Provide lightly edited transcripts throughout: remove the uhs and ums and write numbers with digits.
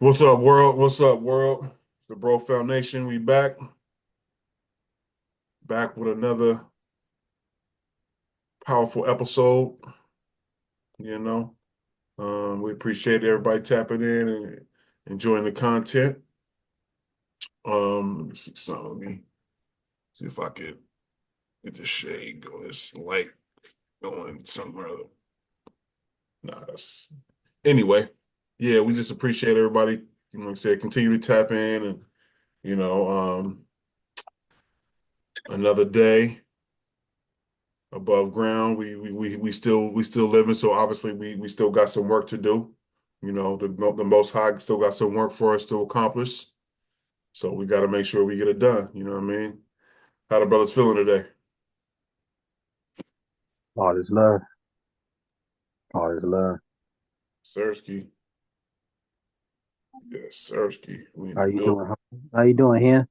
What's up, world? What's up, world? The Bro Foundation. We back with another powerful episode. You know, we appreciate everybody tapping in and enjoying the content. Let me see something. Let me see if I could get the shade going. This light going somewhere. Nah, that's anyway. Yeah, we just appreciate everybody. Like I said, continue to tap in and you know, another day above ground. We still living, so obviously we still got some work to do. The Most High still got some work for us to accomplish. So we got to make sure we get it done. You know what I mean? How the brothers feeling today? All is love. All is love. Sersky, yes, Sersky. We in How the you building. doing? How you doing here?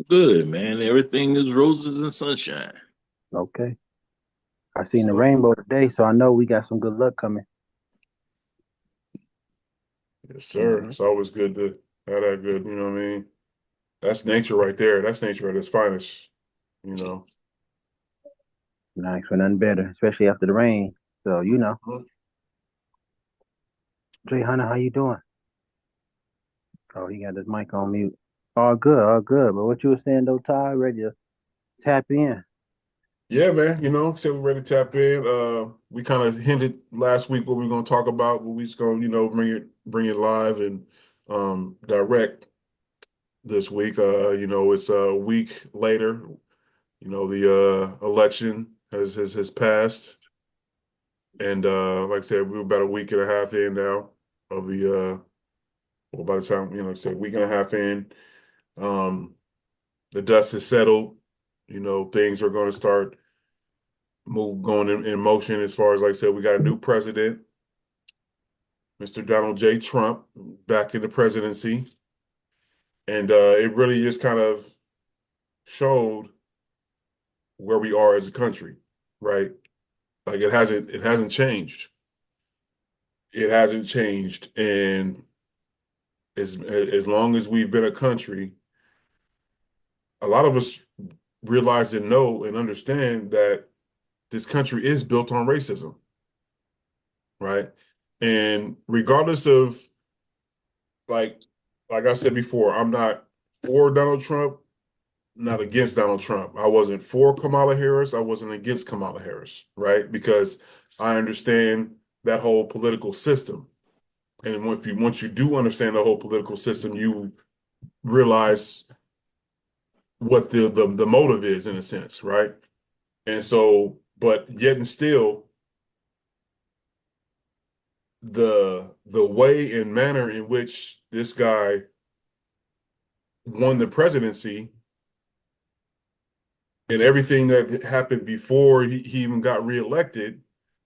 Good, man. Everything is roses and sunshine. Okay. I seen the So rainbow today, so I know we got some good luck coming. yes, sir. Hmm. It's always good to have that good. You know what I mean? That's nature right there. That's nature at its finest. You know. Nice for nothing better, especially after the rain. So Jay Hunter, how you doing? Oh, he got his mic on mute. All good, all good. But what you were saying though, Ty, ready to tap in? Yeah, man. Said we're ready to tap in. We kind of hinted last week what we are going to talk about, but we just going to, bring it live and direct this week. It's a week later. The election has passed, and like I said, we're about a week and a half in now of well, by the time say week and a half in, um, the dust has settled. Things are going to start going in motion as far as like I said, we got a new president, Mr. Donald J. Trump, back in the presidency. And it really just kind of showed where we are as a country, right? Like it hasn't changed. It hasn't changed. And as long as we've been a country, a lot of us realize and know and understand that this country is built on racism, right? And regardless of like like I said before, I'm not for Donald Trump, not against Donald Trump. I wasn't for Kamala Harris. I wasn't against Kamala Harris, right? Because I understand that whole political system. And once you do understand the whole political system, you realize what the motive is in a sense, right? And so, but yet and still, the way and manner in which this guy won the presidency and everything that happened before he even got reelected,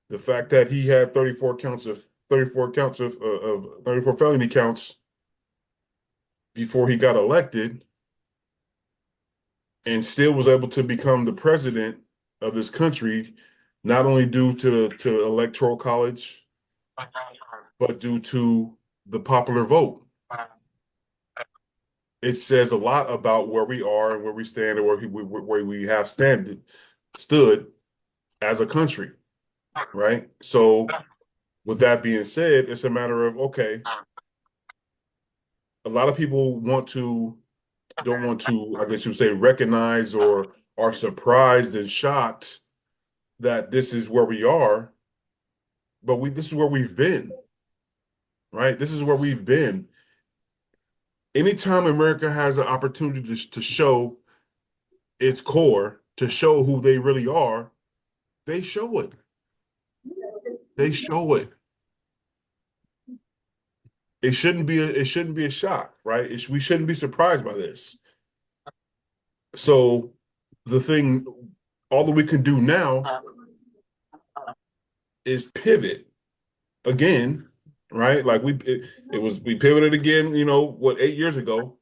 the fact that he had 34 counts of 34 felony counts before he got elected and still was able to become the president of this country, not only due to electoral college, but due to the popular vote. It says a lot about where we are and where we stand and where we have stood as a country, right? So with that being said, it's a matter of okay, a lot of people don't want to, I guess you would say, recognize or are surprised and shocked that this is where we are, but this is where we've been, right? This is where we've been. Anytime America has an opportunity to show its core, to show who they really are, they show it. They show it. It shouldn't be a shock, right? We shouldn't be surprised by this. So the thing, all that we can do now is pivot again, right? Like we pivoted again, 8 years ago,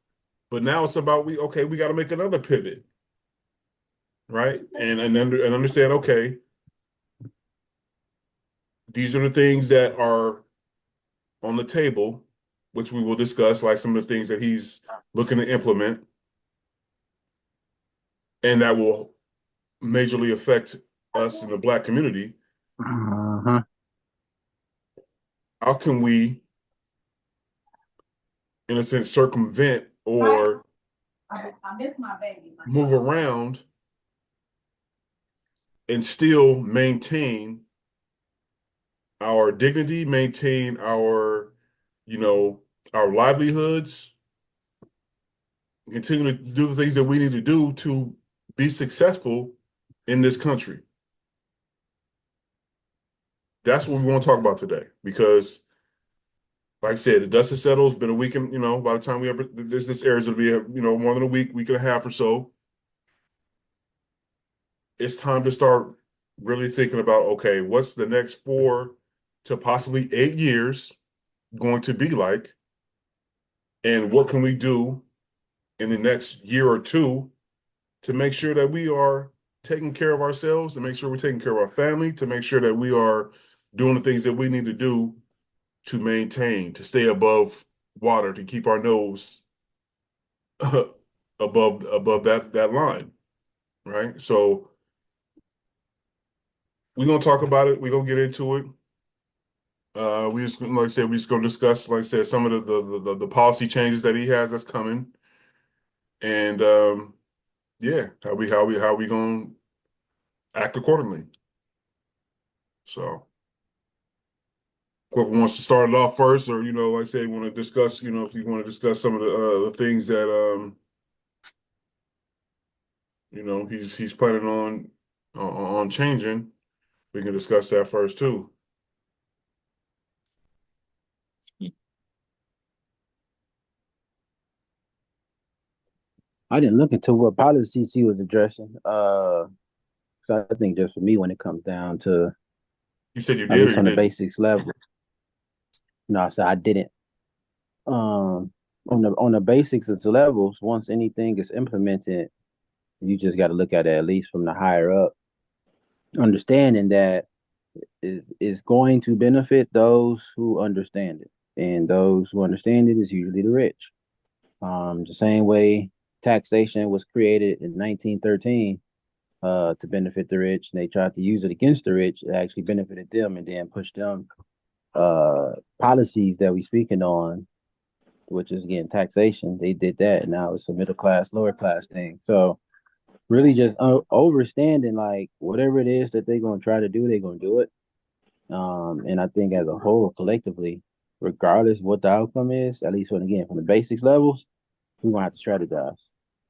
but now it's about we got to make another pivot, right? And understand, okay, these are the things that are on the table which we will discuss, like some of the things that he's looking to implement, and that will majorly affect us in the Black community. Uh-huh. How can we, in a sense, circumvent or I miss my baby. move around and still maintain our dignity, maintain our, our livelihoods, continue to do the things that we need to do to be successful in this country? That's what we want to talk about today, because like I said, the dust has settled. It's been a week, and by the time we ever this airs, it'll be more than a week and a half or so. It's time to start really thinking about, okay, what's the next 4 to possibly 8 years going to be like, and what can we do in the next year or two to make sure that we are taking care of ourselves, to make sure we're taking care of our family, to make sure that we are doing the things that we need to do to maintain, to stay above water, to keep our nose above that line, right? So we're gonna talk about it. We're gonna get into it. We just, like I said, we just gonna discuss, like I said, some of the policy changes that he has that's coming, and yeah, how we gonna act accordingly. So, whoever wants to start it off first, or like I say, want to discuss, if you want to discuss some of the things that he's planning on changing, we can discuss that first too. I didn't look into what policies he was addressing. So I think just for me, when it comes down to You said you at did or least you on the didn't? basics level, no, so I didn't. Um, on the basics of the levels, once anything is implemented, you just got to look at it at least from the higher up, understanding that is going to benefit those who understand it, and those who understand it is usually the rich. The same way taxation was created in 1913 to benefit the rich, and they tried to use it against the rich. It actually benefited them and then pushed them policies that we speaking on, which is again taxation. They did that, and now it's a middle class, lower class thing. So really, just overstanding like whatever it is that they're gonna try to do, they're gonna do it. And I think as a whole, collectively, regardless of what the outcome is, at least from the basics levels, we're gonna have to strategize.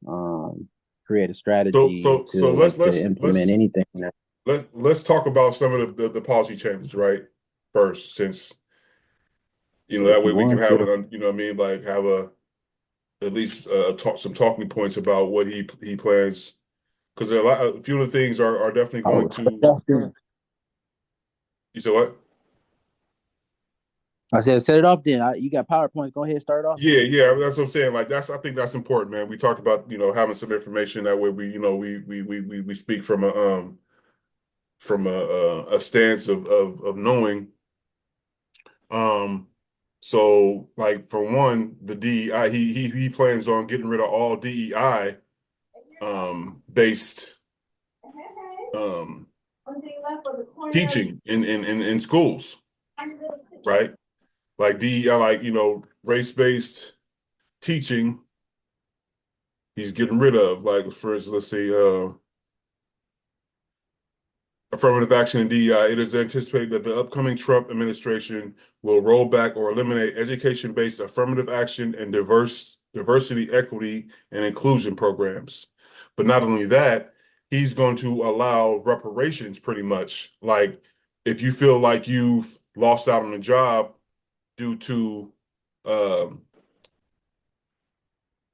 Um, Create a So strategy so so let's to let's implement let's anything. let's talk about some of the policy changes, right? First, since If that way you we can want have to. it on, what I mean, like have at least some talking points about what he plans, because a few of the things are definitely going Oh, to. You said what? I said, set it off then. You got PowerPoint. Go ahead, start off. Yeah, that's what I'm saying. Like I think that's important, man. We talked about having some information that way we we speak from a stance of knowing. Um, so like for one, the DEI, he plans on getting rid of all DEI based um teaching in schools, right? Like DEI, like race-based teaching, he's getting rid of. Like for instance, let's say affirmative action in DEI. It is anticipated that the upcoming Trump administration will roll back or eliminate education-based affirmative action and diversity, equity, and inclusion programs. But not only that, he's going to allow reparations pretty much. Like if you feel like you've lost out on a job due to um,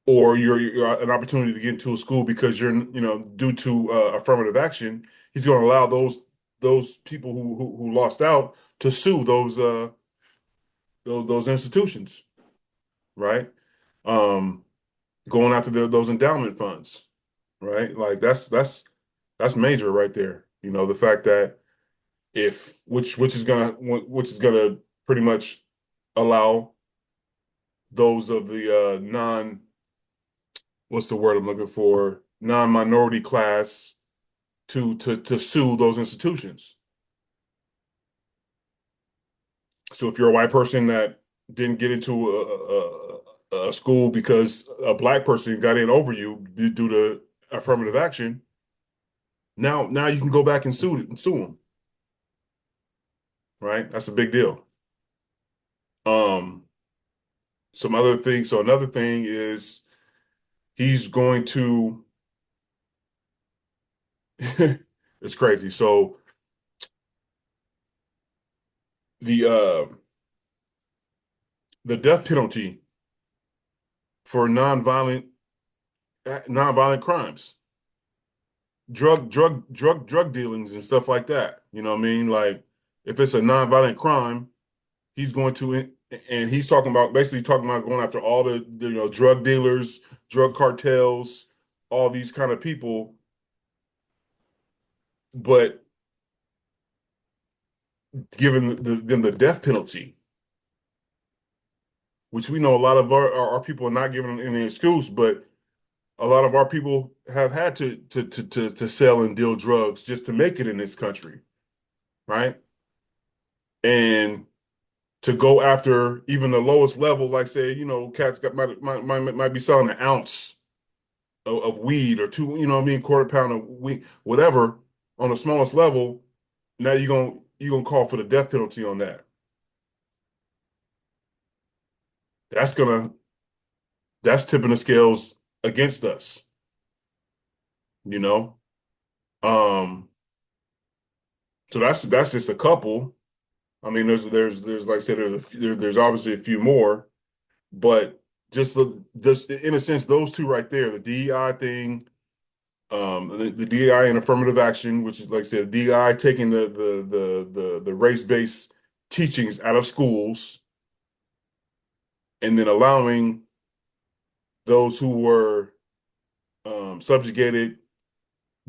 or you're an opportunity to get into a school because you're due to affirmative action, he's going to allow those people who lost out to sue those institutions, right? Um, Going after those endowment funds, right? Like that's major right there. The fact that if which is gonna pretty much allow those of the what's the word I'm looking for, non-minority class to sue those institutions. So if you're a white person that didn't get into a school because a black person got in over you due to affirmative action, now you can go back and sue them, right? That's a big deal. Um, some other things. So another thing is he's going to. It's crazy. So the uh the death penalty for nonviolent crimes, drug dealings and stuff like that. You know what I mean? Like if it's a nonviolent crime, he's going to, and he's talking about basically talking about going after all the drug dealers, drug cartels, all these kind of people, but giving them the death penalty, which we know a lot of our people are not giving them any excuse, but a lot of our people have had to sell and deal drugs just to make it in this country, right? And to go after even the lowest level, like say, cats might be selling an ounce of weed or two, you know what I mean, quarter pound of weed, whatever, on the smallest level. Now you're gonna call for the death penalty on that. That's gonna that's tipping the scales against us, you know. Um, so that's just a couple. I mean, there's like I said, there's obviously a few more, but just in a sense, those two right there, the DEI thing, the DEI and affirmative action, which is like I said, DEI taking the race-based teachings out of schools, and then allowing those who were subjugated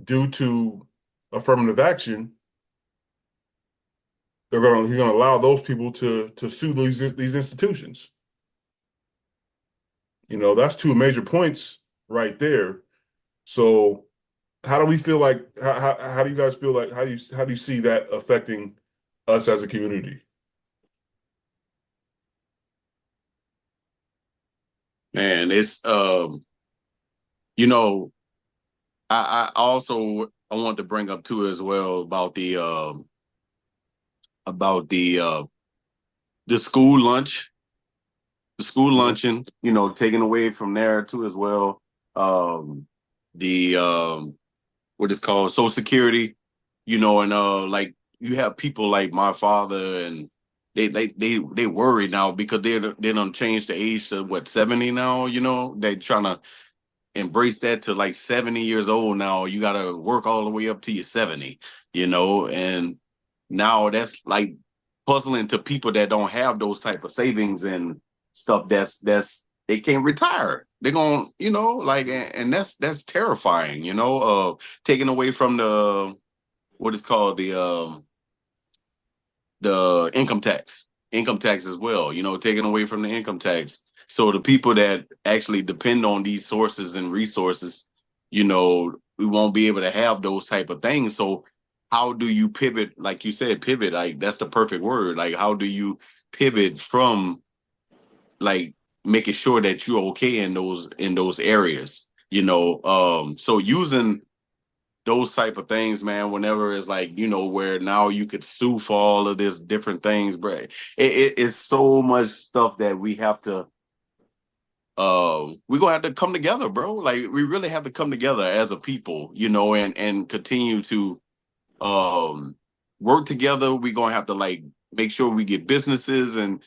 due to affirmative action, he's gonna allow those people to sue these institutions. That's two major points right there. So how do we feel like how do you guys feel like how do you see that affecting us as a community? Man, it's you know, I also I want to bring up too as well about the school lunch, the school luncheon, taken away from there too as well. The what is called Social Security, and like you have people like my father, and they worry now because they don't change the age to what, 70 now. They trying to embrace that to like 70 years old. Now you got to work all the way up to your 70, and now that's like puzzling to people that don't have those type of savings and stuff. That's they can't retire. They're going, like, and that's terrifying, taking away from what is called the income tax as well, taken away from the income tax. So the people that actually depend on these sources and resources, we won't be able to have those type of things. So how do you pivot? Like you said, pivot, like that's the perfect word. Like, how do you pivot from like making sure that you're okay in those areas? So using those type of things, man, whenever it's like, where now you could sue for all of this different things, bro. It's so much stuff that we have to we're gonna have to come together, bro. Like we really have to come together as a people, and continue to work together. We're gonna have to like make sure we get businesses and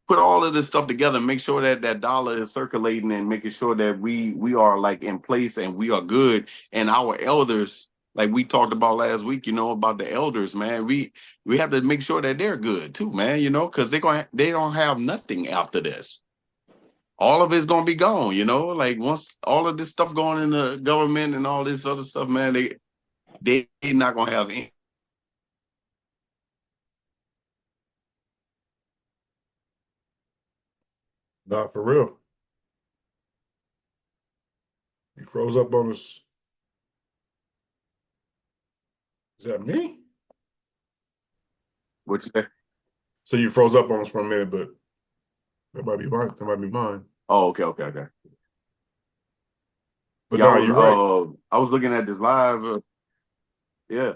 put all of this stuff together, make sure that that dollar is circulating and making sure that we are like in place and we are good. And our elders, like we talked about last week, about the elders, man. We have to make sure that they're good too, man, because they don't have nothing after this. All of it's gonna be gone, like once all of this stuff going in the government and all this other stuff, man, they not gonna have any. Not for real. You froze up on us. Is that me? What you say? So you froze up on us for a minute, but that might be mine. That might be mine. Oh, okay. But Yeah, no, you're right. I was looking at this live. Yeah,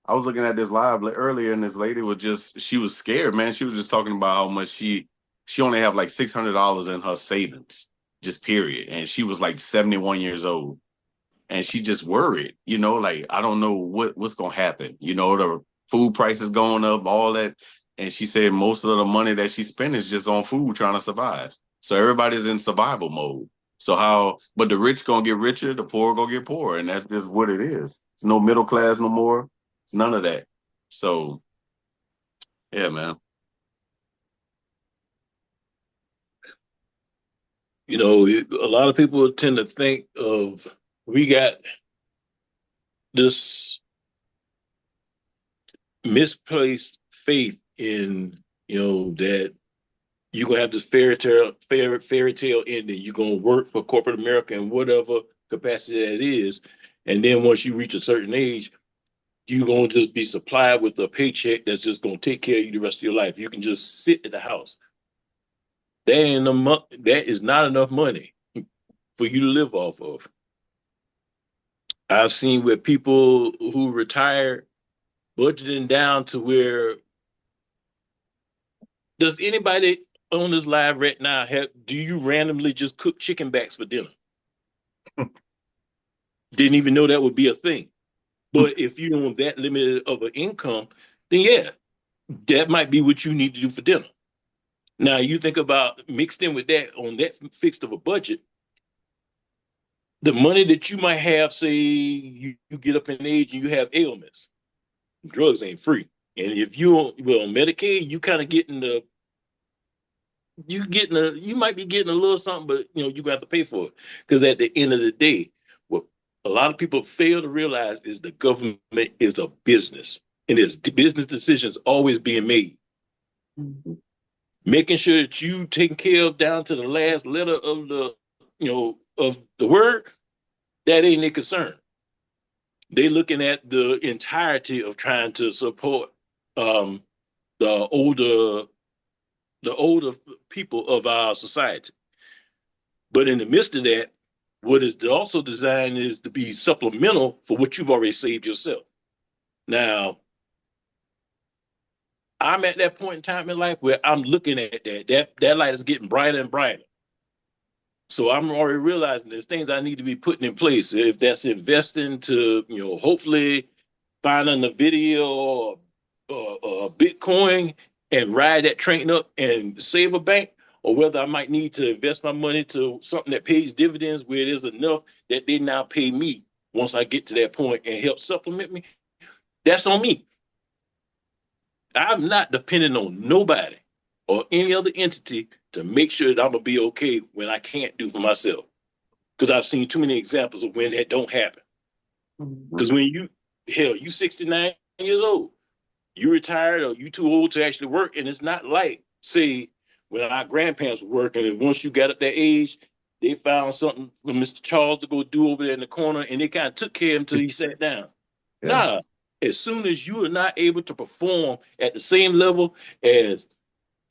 I was looking at this live earlier, and this lady was she was scared, man. She was just talking about how much she only have like $600 in her savings, just period. And she was like 71 years old. And she just worried, like, I don't know what's gonna happen. The food prices going up, all that. And she said most of the money that she spent is just on food trying to survive. So everybody's in survival mode. But the rich gonna get richer, the poor gonna get poorer, and that's just what it is. It's no middle class no more. It's none of that. So yeah, man. A lot of people tend to think of we got this misplaced faith in, that you're gonna have this fairy tale ending. You're gonna work for corporate America in whatever capacity that is. And then once you reach a certain age, you're gonna just be supplied with a paycheck that's just gonna take care of you the rest of your life. You can just sit at the house. That is not enough money for you to live off of. I've seen where people who retire budgeting down to where does anybody on this live right now do you randomly just cook chicken backs for dinner? Didn't even know that would be a thing. But if you're on that limited of an income, then yeah, that might be what you need to do for dinner. Now you think about mixed in with that on that fixed of a budget, the money that you might have, say you get up in age and you have ailments, drugs ain't free. And if you on Medicaid, you kind of you might be getting a little something, but you gonna have to pay for it. Because at the end of the day, what a lot of people fail to realize is the government is a business, and there's business decisions always being made. Making sure that you taken care of down to the last letter of the word, that ain't their concern. They looking at the entirety of trying to support um, the older people of our society. But in the midst of that, what is also designed is to be supplemental for what you've already saved yourself. Now, I'm at that point in time in life where I'm looking at that light is getting brighter and brighter. So I'm already realizing there's things I need to be putting in place. If that's investing to, hopefully finding a video or Bitcoin and ride that train up and save a bank, or whether I might need to invest my money to something that pays dividends where there's enough that they now pay me once I get to that point and help supplement me. That's on me. I'm not depending on nobody or any other entity to make sure that I'm gonna be okay when I can't do for myself. Because I've seen too many examples of when that don't happen. Because when you 69 years old, you retired or you too old to actually work, and it's not like, say, when our grandparents were working, and once you got up that age, they found something for Mr. Charles to go do over there in the corner, and they kind of took care of him until he sat down. Yeah. Nah, as soon as you are not able to perform at the same level as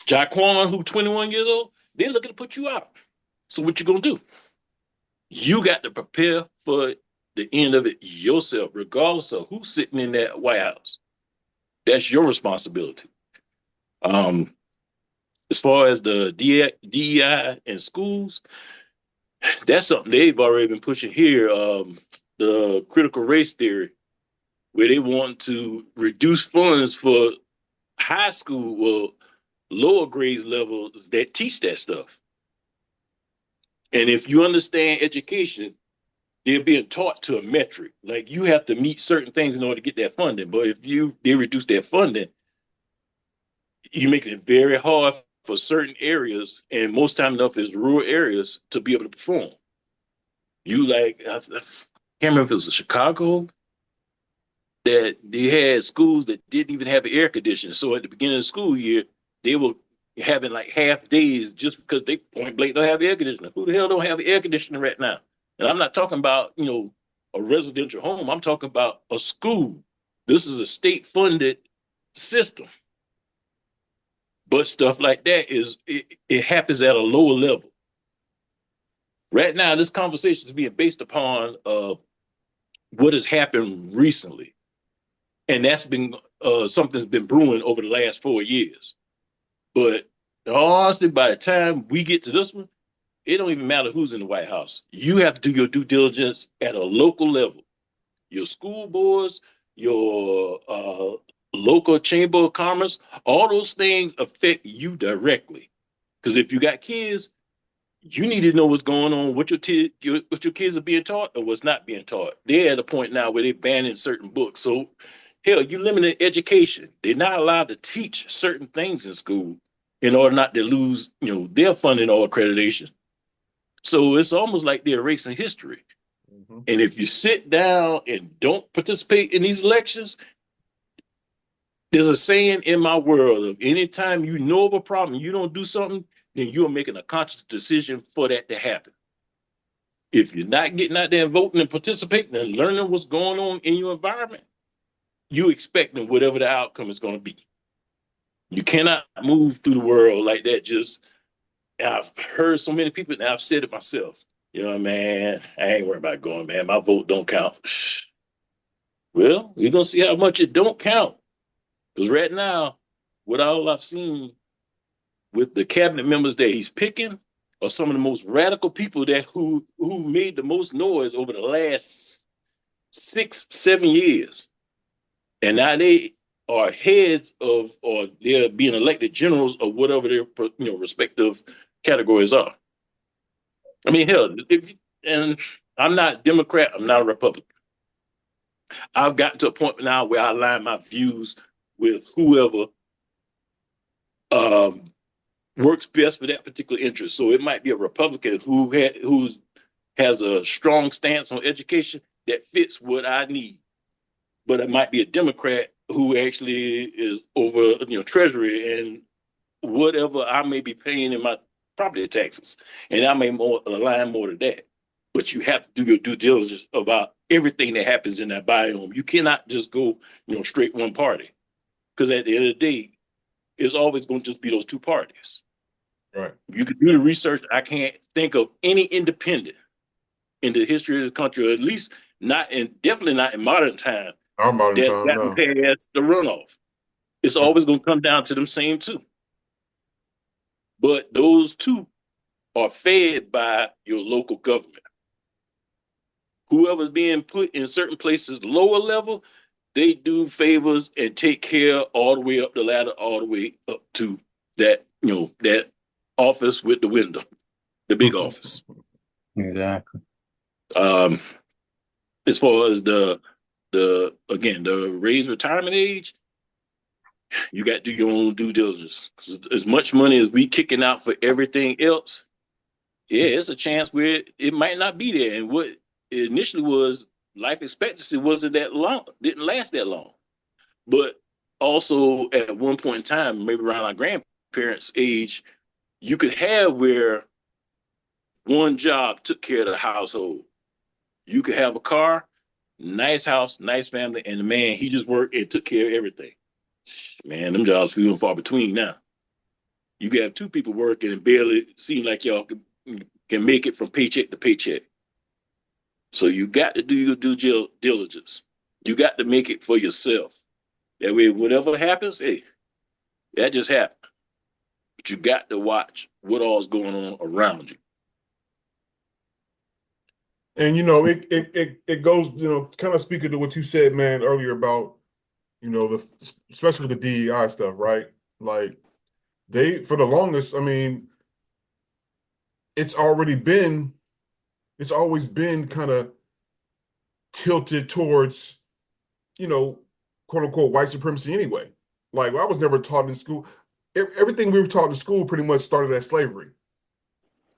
Jaquan, who 21 years old, they're looking to put you out. So what you gonna do? You got to prepare for the end of it yourself, regardless of who's sitting in that White House. That's your responsibility. As far as the DEI in schools, that's something they've already been pushing here. The critical race theory, where they want to reduce funds for high school or lower grades levels that teach that stuff. And if you understand education, they're being taught to a metric. Like you have to meet certain things in order to get that funding. But if they reduce that funding, you make it very hard for certain areas, and most time enough is rural areas, to be able to perform. I can't remember if it was Chicago that they had schools that didn't even have air conditioning. So at the beginning of the school year, they will having like half days just because they point blank don't have air conditioning. Who the hell don't have air conditioning right now? And I'm not talking about, a residential home. I'm talking about a school. This is a state funded system. But stuff like that it happens at a lower level. Right now, this conversation is being based upon what has happened recently. And that's been something's been brewing over the last 4 years. But honestly, by the time we get to this one, it don't even matter who's in the White House. You have to do your due diligence at a local level. Your school boards, your local chamber of commerce, all those things affect you directly. Because if you got kids, you need to know what's going on, what your kids are being taught or what's not being taught. They're at a point now where they're banning certain books. So, hell, you limit education. They're not allowed to teach certain things in school in order not to lose, their funding or accreditation. So it's almost like they're erasing history. Mm-hmm. And if you sit down and don't participate in these elections, there's a saying in my world of anytime you know of a problem, you don't do something, then you're making a conscious decision for that to happen. If you're not getting out there and voting and participating and learning what's going on in your environment, you expecting whatever the outcome is going to be. You cannot move through the world like that. I've heard so many people, and I've said it myself. Man, I ain't worried about going, man. My vote don't count. Well, we're going to see how much it don't count. Because right now, what all I've seen with the cabinet members that he's picking are some of the most radical people who made the most noise over the last 6-7 years. And now they are heads of, or they're being elected generals of whatever their respective categories are. I mean, hell, and I'm not Democrat, I'm not a Republican. I've gotten to a point now where I align my views with whoever works best for that particular interest. So it might be a Republican who has a strong stance on education that fits what I need, but it might be a Democrat who actually is over Treasury and whatever I may be paying in my property taxes, and I may align more to that. But you have to do your due diligence about everything that happens in that biome. You cannot just go straight one party, because at the end of the day, it's always going to just be those two parties. Right. You can do the research. I can't think of any independent in the history of the country, or at least definitely not in modern time, Our modern that's time, gotten no. past the runoff. It's always going to come down to them same two. But those two are fed by your local government. Whoever's being put in certain places lower level, they do favors and take care all the way up the ladder, all the way up to that, that office with the window, the big office. Exactly. As far as the raised retirement age, you got to do your own due diligence. As much money as we kicking out for everything else, yeah, it's a chance where it might not be there. And what it initially was, life expectancy wasn't that long, didn't last that long. But also at one point in time, maybe around our grandparents' age, you could have where one job took care of the household. You could have a car, nice house, nice family, and the man, he just worked and took care of everything. Man, them jobs few and far between now. You can have two people working and barely seem like y'all can make it from paycheck to paycheck. So you got to do your due diligence. You got to make it for yourself. That way, whatever happens, hey, that just happened. But you got to watch what all's going on around you. And it goes, kind of speaking to what you said, man, earlier about, especially with the DEI stuff, right? Like for the longest, I mean, it's always been kind of tilted towards, quote unquote, white supremacy anyway. Like I was never taught in school. Everything we were taught in school pretty much started as slavery,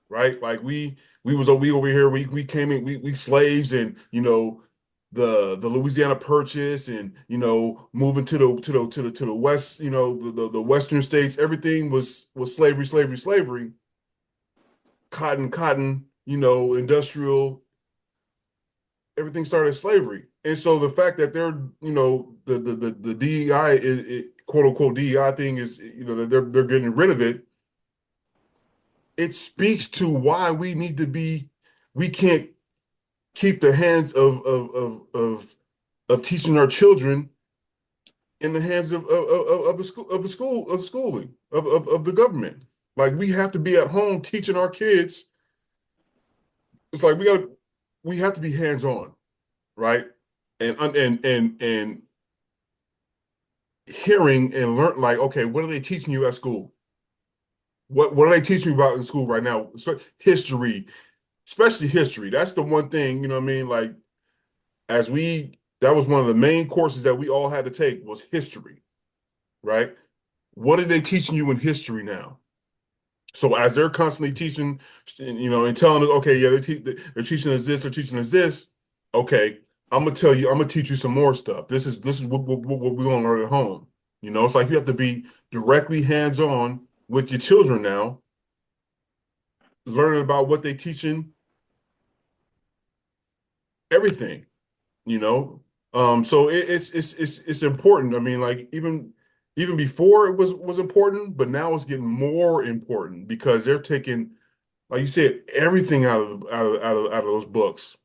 right? Like we over here, we came in, we slaves, and the Louisiana Purchase, and moving to the west, the western states, everything was slavery, slavery, slavery, cotton, industrial, everything started as slavery. And so the fact that they're, the DEI quote unquote DEI thing is, that they're getting rid of it, it speaks to why we can't keep the hands of teaching our children in the hands of the schooling of the government. Like, we have to be at home teaching our kids. It's like we have to be hands on, right? And hearing and learn, like, okay, what are they teaching you at school? What are they teaching you about in school right now? History, especially history. That's the one thing, you know what I mean? Like, that was one of the main courses that we all had to take, was history, right? What are they teaching you in history now? So as they're constantly teaching, and telling us, okay, yeah, they're teaching us this, they're teaching us this. Okay, I'm gonna teach you some more stuff. This is what we're gonna learn at home. It's like you have to be directly hands-on with your children now, learning about what they teaching, everything. So it's important. I mean, like, even before it was important, but now it's getting more important because they're taking, like you said, everything out of those books.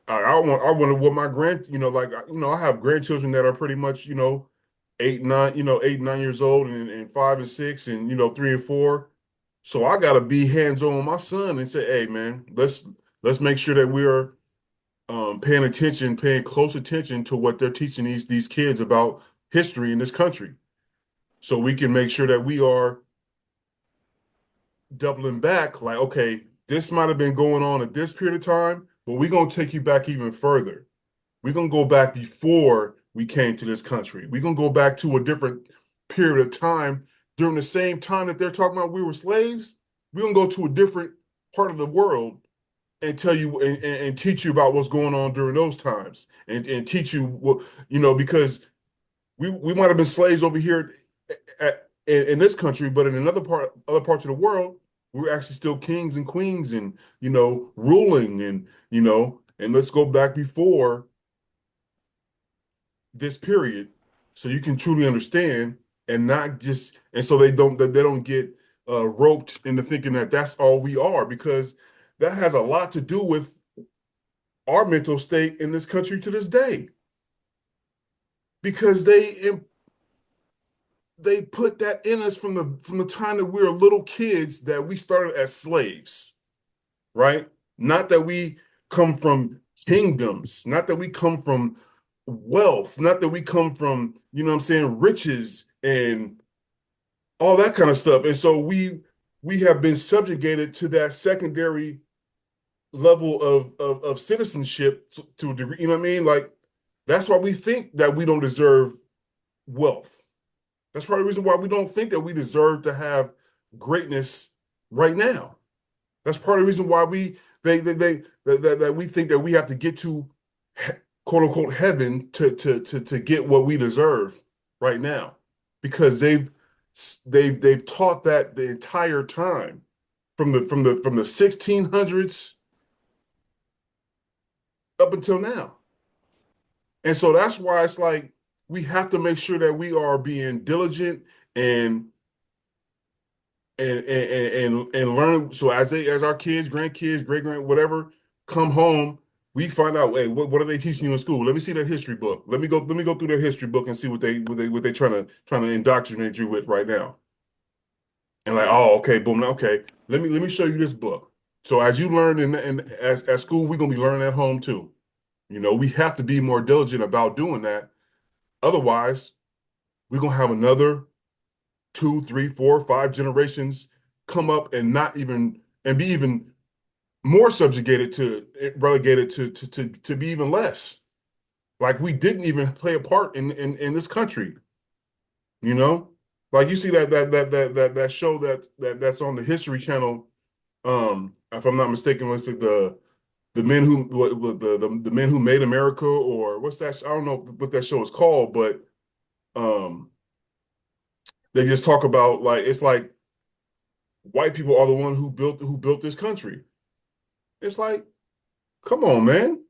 I wonder what my I have grandchildren that are pretty much, 8, 9 years old, and 5 and 6, and 3 and 4. So I gotta be hands-on with my son and say, hey man, let's make sure that we're paying close attention to what they're teaching these kids about history in this country, so we can make sure that we are doubling back. Like, okay, this might have been going on at this period of time, but we're gonna take you back even further. We're gonna go back before we came to this country. We're gonna go back to a different period of time during the same time that they're talking about we were slaves. We're gonna go to a different part of the world and tell you and teach you about what's going on during those times, and teach you what, because we might have been slaves over here in this country, but in other parts of the world, we're actually still kings and queens, and ruling, and let's go back before this period, so you can truly understand, and not just, and so they don't get roped into thinking that that's all we are, because that has a lot to do with our mental state in this country to this day, because they put that in us from the time that we were little kids, that we started as slaves, right? Not that we come from kingdoms, not that we come from wealth, not that we come from, what I'm saying, riches and all that kind of stuff. And so we have been subjugated to that secondary level of citizenship to a degree, you know what I mean? Like, that's why we think that we don't deserve wealth. That's part of the reason why we don't think that we deserve to have greatness right now. That's part of the reason why that we think that we have to get to quote unquote heaven to get what we deserve right now, because they've taught that the entire time, from the 1600s up until now. And so that's why it's like we have to make sure that we are being diligent and learn. So as our kids, grandkids, great grand, whatever, come home, we find out, hey, what are they teaching you in school? Let me see their history book. Let me go through their history book and see what they trying to indoctrinate you with right now. And like, oh, okay, boom, okay. Let me show you this book. So as you learn at school, we're gonna be learning at home too. We have to be more diligent about doing that. Otherwise, we're gonna have another 2, 3, 4, 5 generations come up and be even more relegated to be even less. Like, we didn't even play a part in this country. Like, you see that show that's on the History Channel. If I'm not mistaken, it's like the men who the men who made America, or what's that? I don't know what that show is called, but um, they just talk about like it's like white people are the one who built this country. It's like, come on, man.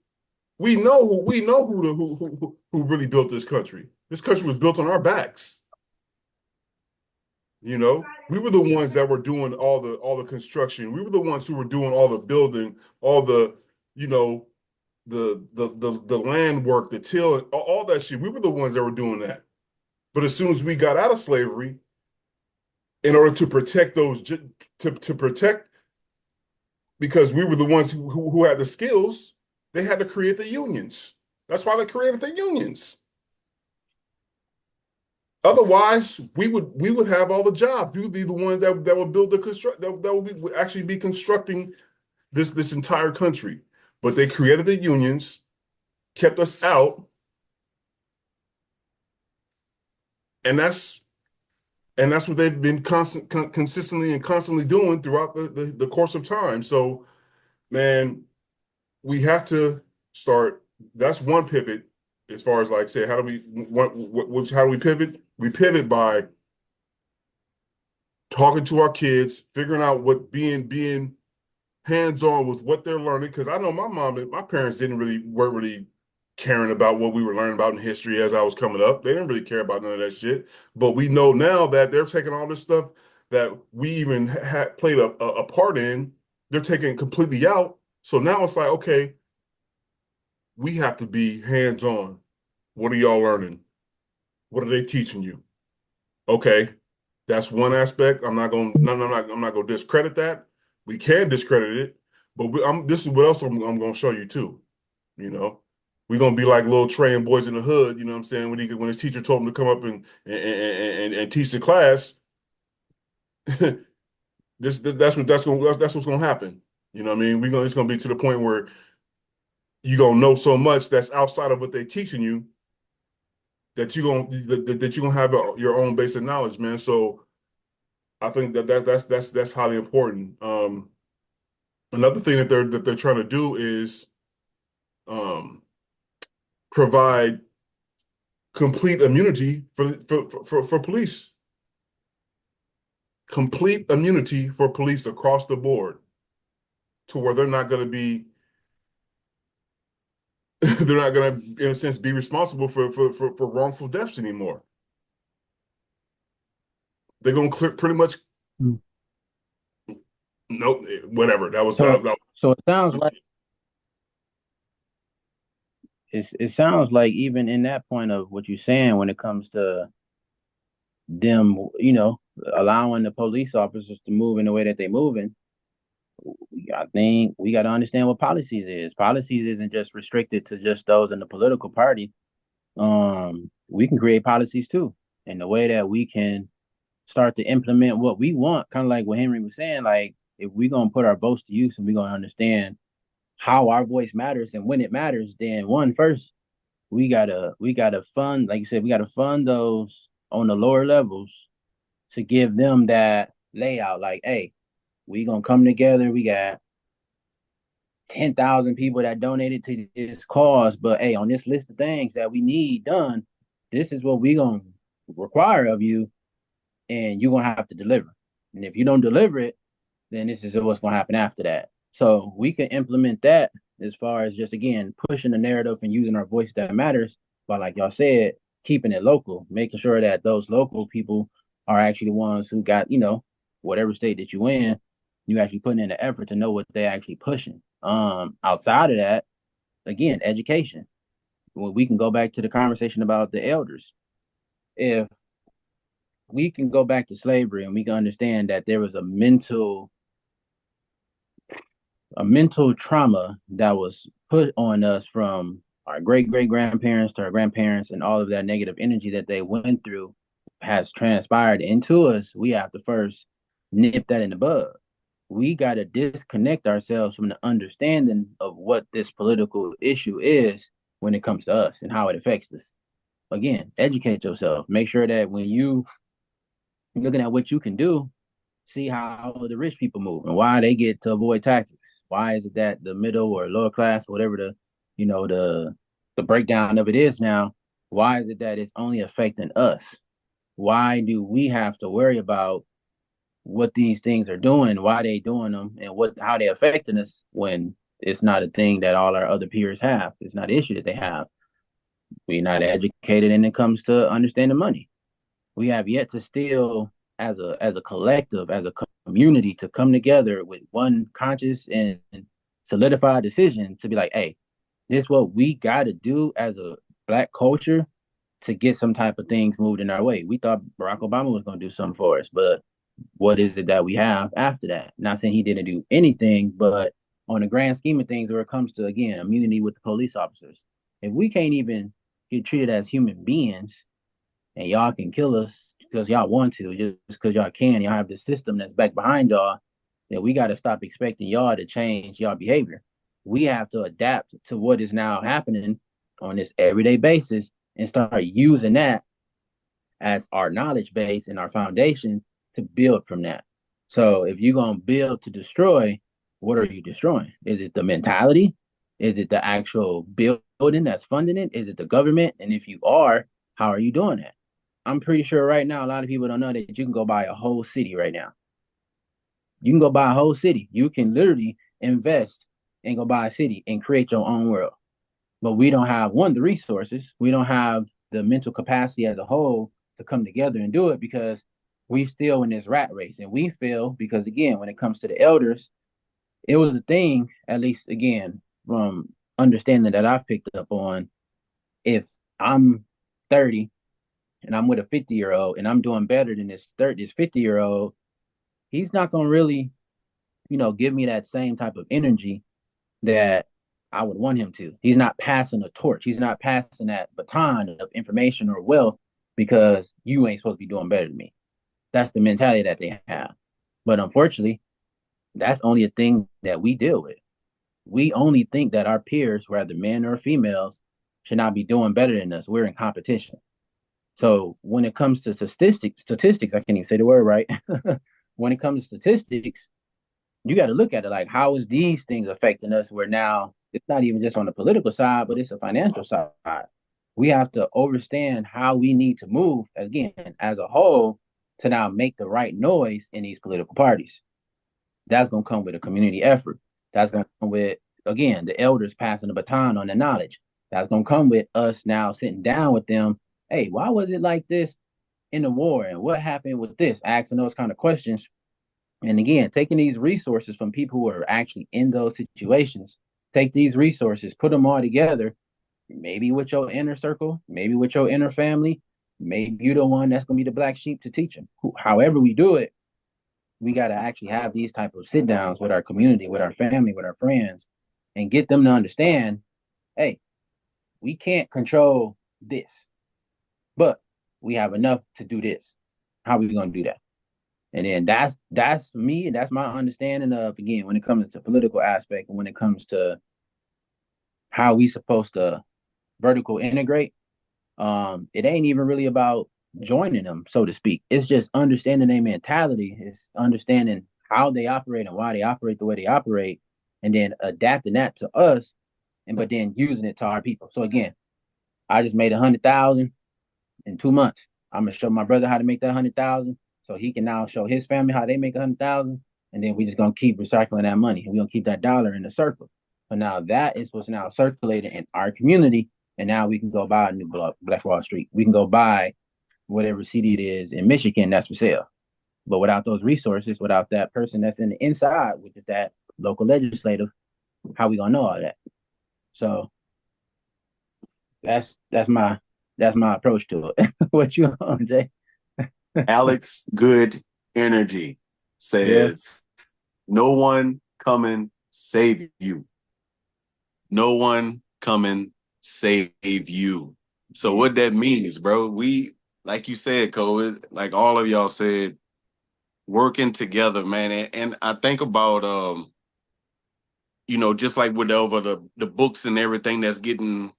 We know who really built this country. This country was built on our backs. You know, we were the ones that were doing all the construction. We were the ones who were doing all the building, all the, you know, the land work, the till, all that shit. We were the ones that were doing that. But as soon as we got out of slavery, in order to protect to protect, because we were the ones who had the skills, they had to create the unions. That's why they created the unions. Otherwise, we would have all the jobs. We would be the ones that would build the construct that would actually be constructing this entire country. But they created the unions, kept us out, and that's what they've been consistently and constantly doing throughout the course of time. So, man, we have to start. That's one pivot as far as like say, how do we pivot? We pivot by talking to our kids, figuring out what being hands-on with what they're learning. Because I know my mom and my parents weren't really caring about what we were learning about in history as I was coming up. They didn't really care about none of that shit. But we know now that they're taking all this stuff that we even had played a part in, they're taking it completely out. So now it's like, okay, we have to be hands-on. What are y'all learning? What are they teaching you? Okay, that's one aspect. I'm not gonna discredit that. We can discredit it, but this is what else I'm gonna show you too. You know, we're gonna be like little Trey and Boys in the Hood. You know what I'm saying? When his teacher told him to come up and teach the class, that's what's gonna happen. You know what I mean? It's gonna be to the point where you're gonna know so much that's outside of what they're teaching you that you're gonna have your own basic knowledge, man. So I think that's highly important. Another thing that they're trying to do is um, provide complete immunity for police. Complete immunity for police across the board, to where they're not going to be they're not going to, in a sense, be responsible for wrongful deaths anymore. They're going to pretty much. Mm. Nope, whatever. So it sounds like it sounds like even in that point of what you're saying when it comes to them, allowing the police officers to move in the way that they're moving, I think we got to understand what policies is. Policies isn't just restricted to just those in the political party. We can create policies too, and the way that we can start to implement what we want, kind of like what Henry was saying, like if we're gonna put our votes to use and we're gonna understand how our voice matters and when it matters, then first we gotta fund, like you said, we gotta fund those on the lower levels to give them that layout. Like, hey, we gonna come together. We got 10,000 people that donated to this cause, but hey, on this list of things that we need done, this is what we gonna require of you, and you're gonna have to deliver. And if you don't deliver it, then this is what's gonna happen after that. So we can implement that as far as just again pushing the narrative and using our voice that matters, but like y'all said, keeping it local, making sure that those local people are actually the ones who got, whatever state that you in, you actually putting in the effort to know what they're actually pushing. Outside of that, again, education. Well, we can go back to the conversation about the elders. If we can go back to slavery and we can understand that there was a mental trauma that was put on us from our great great grandparents to our grandparents, and all of that negative energy that they went through has transpired into us. We have to first nip that in the bud. We got to disconnect ourselves from the understanding of what this political issue is when it comes to us and how it affects us. Again, educate yourself. Make sure that when you looking at what you can do, see how the rich people move and why they get to avoid taxes. Why is it that the middle or lower class, whatever the, the breakdown of it is now, why is it that it's only affecting us? Why do we have to worry about what these things are doing, why they doing them, and how they affecting us when it's not a thing that all our other peers have? It's not an issue that they have. We're not educated when it comes to understanding money. We have yet to still, as a collective, as a community, to come together with one conscious and solidified decision to be like, hey, this is what we got to do as a Black culture to get some type of things moved in our way. We thought Barack Obama was going to do something for us, but what is it that we have after that? Not saying he didn't do anything, but on the grand scheme of things, where it comes to, again, immunity with the police officers, if we can't even get treated as human beings, and y'all can kill us because y'all want to, just because y'all can, y'all have the system that's back behind y'all, then we got to stop expecting y'all to change y'all behavior. We have to adapt to what is now happening on this everyday basis and start using that as our knowledge base and our foundation to build from that. So if you're going to build to destroy, what are you destroying? Is it the mentality? Is it the actual building that's funding it? Is it the government? And if you are, how are you doing that? I'm pretty sure right now a lot of people don't know that you can go buy a whole city right now. You can go buy a whole city. You can literally invest and go buy a city and create your own world. But we don't have, one, the resources. We don't have the mental capacity as a whole to come together and do it, because we still in this rat race. And we feel, because again, when it comes to the elders, it was a thing, at least again, from understanding that I picked up on, if I'm 30 and I'm with a 50-year-old and I'm doing better than this 50-year-old, he's not gonna really, give me that same type of energy that I would want him to. He's not passing a torch. He's not passing that baton of information or wealth, because you ain't supposed to be doing better than me. That's the mentality that they have. But unfortunately, that's only a thing that we deal with. We only think that our peers, whether men or females, should not be doing better than us. We're in competition. So when it comes to statistics, I can't even say the word right. When it comes to statistics, you got to look at it like, how is these things affecting us? Where now it's not even just on the political side, but it's a financial side. We have to understand how we need to move, again, as a whole, to now make the right noise in these political parties. That's going to come with a community effort. That's going to come with, again, the elders passing the baton on the knowledge. That's going to come with us now sitting down with them. Hey, why was it like this in the war? And what happened with this? Asking those kind of questions. And again, taking these resources from people who are actually in those situations, take these resources, put them all together, maybe with your inner circle, maybe with your inner family, maybe you're the one that's going to be the black sheep to teach them. However we do it, we got to actually have these type of sit downs with our community, with our family, with our friends, and get them to understand, hey, we can't control this, but we have enough to do this. How are we going to do that? And then that's me, and that's my understanding of, again, when it comes to political aspect, and when it comes to how we supposed to vertical integrate. It ain't even really about joining them, so to speak. It's just understanding their mentality. It's understanding how they operate and why they operate the way they operate, and then adapting that to us, and but then using it to our people. So again, I just made 100,000 in 2 months. I'm gonna show my brother how to make that 100,000, so he can now show his family how they make 100,000, and then we just gonna keep recycling that money. We're gonna keep that dollar in the circle. But now that is what's now circulating in our community, and now we can go buy a new Black Wall Street. We can go buy whatever city it is in Michigan that's for sale. But without those resources, without that person that's in the inside, which is that local legislative, how we gonna know all that? So that's my approach to it. What you on, Jay? Alex Good Energy says, no one come and save you. No one come and save you. So what that means, bro, we, like you said, Cole, like all of y'all said, working together, man. And I think about, just like with over the books and everything that's getting,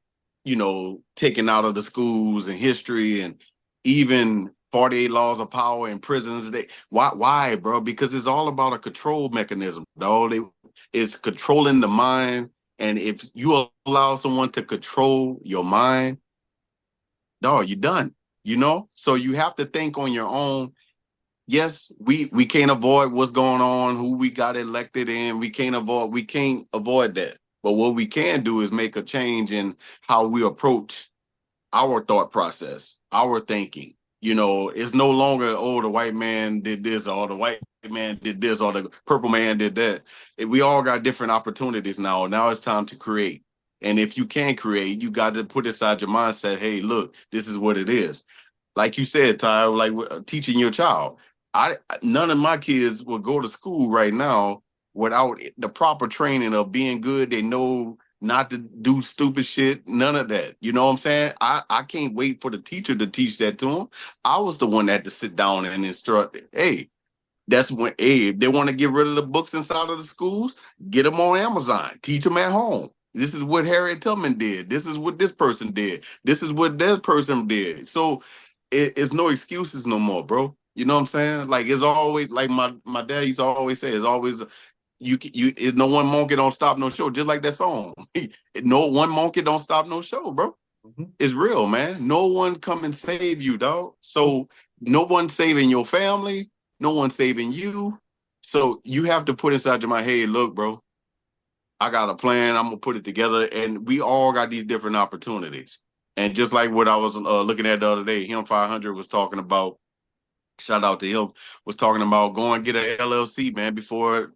taken out of the schools and history, and even 48 laws of power in prisons. Why, bro? Because it's all about a control mechanism, dog. It's controlling the mind. And if you allow someone to control your mind, dog, you're done. So you have to think on your own. Yes, we can't avoid what's going on, who we got elected in. We can't avoid that. But what we can do is make a change in how we approach our thought process, our thinking. It's no longer, oh, the white man did this, or the white man did this, or the purple man did that. We all got different opportunities now. Now it's time to create. And if you can create, you got to put aside your mindset, hey, look, this is what it is. Like you said, Ty, like teaching your child. None of my kids will go to school right now without the proper training of being good. They know not to do stupid shit, none of that. You know what I'm saying? I can't wait for the teacher to teach that to them. I was the one that had to sit down and instruct. Hey, that's when, hey, if they want to get rid of the books inside of the schools, get them on Amazon, teach them at home. This is what Harriet Tubman did. This is what this person did. This is what that person did. So it's no excuses no more, bro. You know what I'm saying? Like, it's always, like my dad used to always say, it's always, no one monkey don't stop no show. Just like that song. No one monkey don't stop no show, bro. Mhm. It's real, man. No one come and save you, dog. So no one saving your family. No one saving you. So you have to put inside your mind, hey, look, bro, I got a plan. I'm gonna put it together, and we all got these different opportunities. And just like what I was looking at the other day, him 500 was talking about. Shout out to him. Was talking about going get an LLC, man, before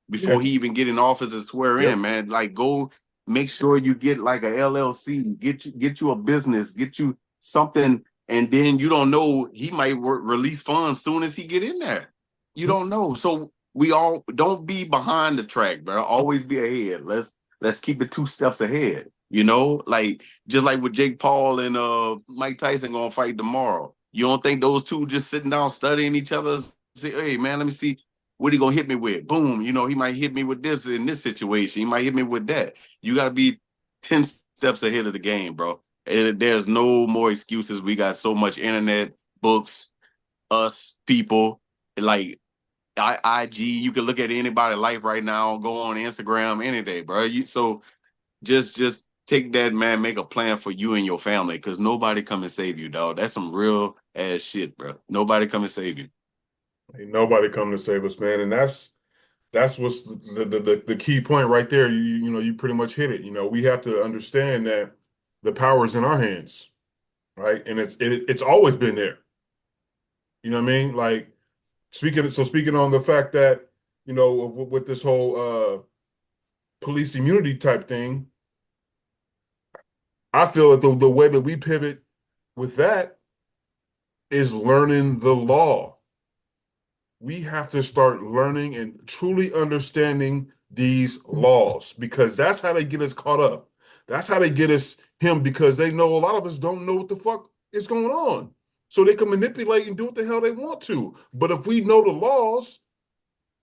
he even get in office and swear in, man. Like, go make sure you get like a LLC, get you a business, get you something, and then you don't know, he might release funds soon as he get in there. You don't know. So we all don't be behind the track, bro. Always be ahead. Let's keep it 2 steps ahead. Like just like with Jake Paul and Mike Tyson gonna fight tomorrow. You don't think those two just sitting down studying each other? Say, hey man, let me see what he gonna hit me with. Boom, he might hit me with this in this situation. He might hit me with that. You gotta be 10 steps ahead of the game, bro. And there's no more excuses. We got so much internet, books, us, people, like IG. You can look at anybody's life right now, go on Instagram any day, bro. So just take that, man, make a plan for you and your family, because nobody come and save you, dog. That's some real ass shit, bro. Nobody come and save you. Ain't nobody come to save us, man. And that's what's the key point right there. You pretty much hit it. We have to understand that the power is in our hands, right? And it's always been there. You know what I mean? Like, speaking on the fact that, with this whole police immunity type thing, I feel that the way that we pivot with that is learning the law. We have to start learning and truly understanding these laws, because that's how they get us caught up. That's how they get us him, because they know a lot of us don't know what the fuck is going on. So they can manipulate and do what the hell they want to. But if we know the laws,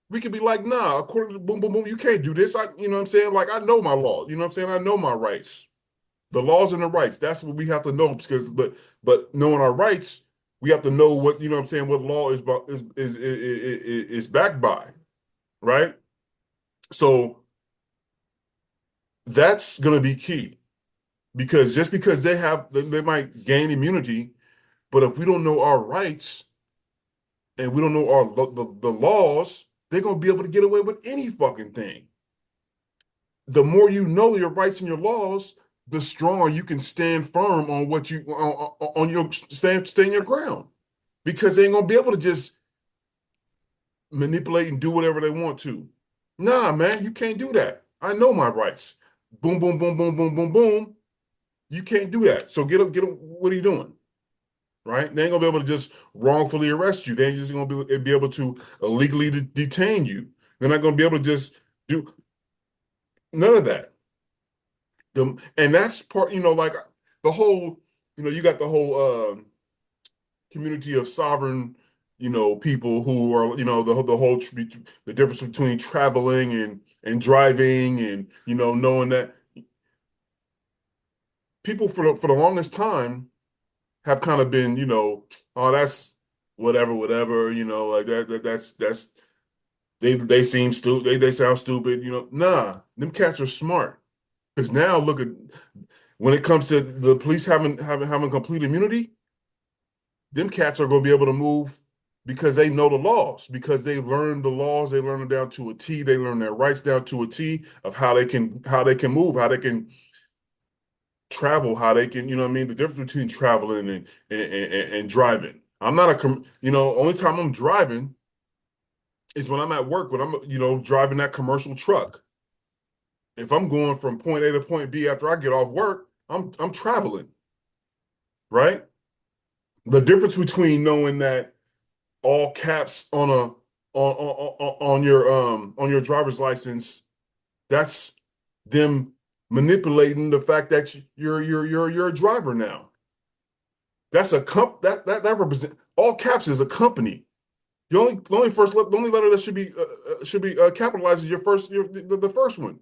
we can be like, nah, according to boom, boom, boom, you can't do this. You know what I'm saying? Like, I know my law. You know what I'm saying? I know my rights. The laws and the rights. That's what we have to know, because but knowing our rights, we have to know what, you know what I'm saying, what law is backed by, right? So that's going to be key, because just because they might gain immunity, but if we don't know our rights and we don't know the laws, they're going to be able to get away with any fucking thing. The more you know your rights and your laws, the stronger you can stand firm on what you on your stand your ground, because they ain't gonna be able to just manipulate and do whatever they want to. Nah, man, you can't do that. I know my rights. Boom, boom, boom, boom, boom, boom, boom. You can't do that. So get up. What are you doing? Right? They ain't gonna be able to just wrongfully arrest you. They ain't just gonna be able to illegally detain you. They're not gonna be able to just do none of that. And that's part, like the whole, you got the whole community of sovereign, people who are, the whole the difference between traveling and driving, and knowing that people for the longest time have kind of been, oh, whatever, like that's they seem stupid, they sound stupid, Nah, them cats are smart. Because now look at when it comes to the police having complete immunity, them cats are going to be able to move because they know the laws, because they learned the laws, they learn them down to a T, they learn their rights down to a T of how they can move, how they can travel, how they can, what I mean, the difference between traveling and driving. I'm not only time I'm driving is when I'm at work, when I'm, driving that commercial truck. If I'm going from point A to point B after I get off work, I'm traveling, right? The difference between knowing that all caps on your driver's license, that's them manipulating the fact that you're a driver now. That's a that represent all caps is a company. The only letter that should be capitalized is the first one,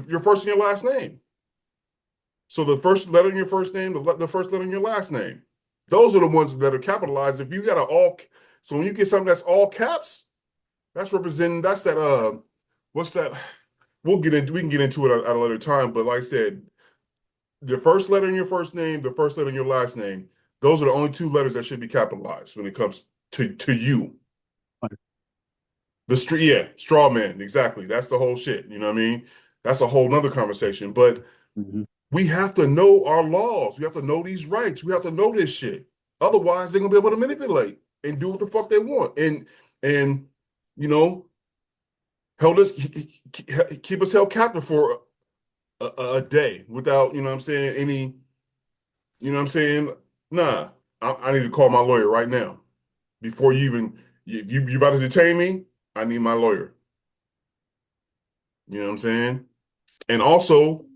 your first and your last name. So the first letter in your first name, the first letter in your last name, those are the ones that are capitalized. If you got so when you get something that's all caps, that's representing that's that what's that? We can get into it at a later time, but like I said, the first letter in your first name, the first letter in your last name, those are the only two letters that should be capitalized when it comes to you. Straw man, exactly. That's the whole shit. You know what I mean? That's a whole nother conversation. But we have to know our laws. We have to know these rights. We have to know this shit. Otherwise, they're gonna be able to manipulate and do what the fuck they want. And hold us keep us held captive for a day without, you know what I'm saying, any, you know what I'm saying? Nah, I need to call my lawyer right now. Before you about to detain me, I need my lawyer. You know what I'm saying? And also,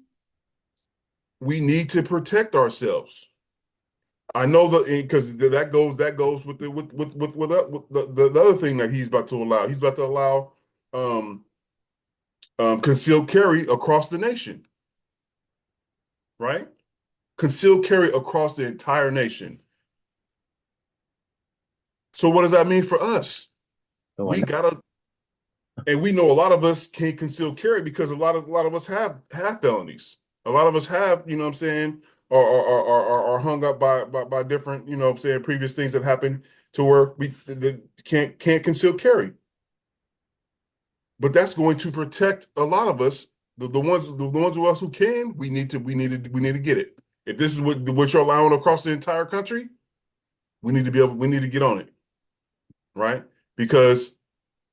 we need to protect ourselves. I know because that goes with the other thing that he's about to allow. He's about to allow concealed carry across the nation, right? Concealed carry across the entire nation. So what does that mean for us? We gotta, and we know a lot of us can't conceal carry because a lot of us have felonies. A lot of us have, you know what I'm saying, are hung up by different, you know what I'm saying, previous things that happened to where we can't conceal carry. But that's going to protect a lot of us. The ones of us who can, we need to get it. If this is what you're allowing across the entire country, we need to get on it, right? Because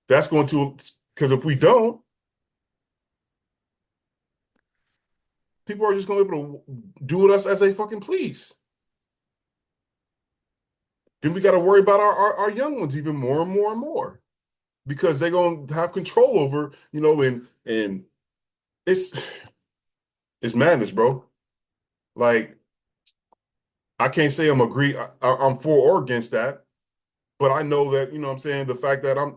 if we don't, people are just going to be able to do with us as they fucking please. Then we got to worry about our young ones even more and more and more because they're going to have control over, and it's madness, bro. Like, I can't say I'm for or against that, but I know that, you know what I'm saying, the fact that I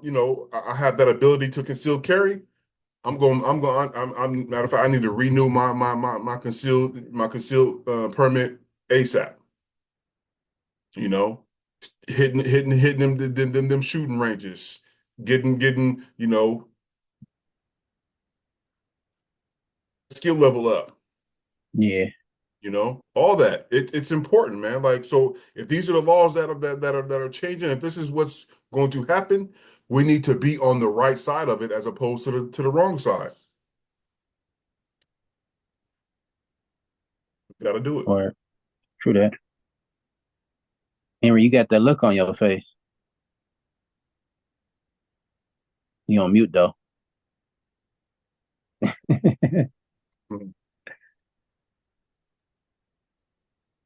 have that ability to conceal carry, matter of fact, I need to renew my concealed permit ASAP. Hitting them shooting ranges, getting skill level up. Yeah. All that. It's important, man. Like, so if these are the laws that are changing, if this is what's going to happen, we need to be on the right side of it as opposed to the wrong side. Got to do it. Or true that. Henry, you got that look on your face. You on mute though.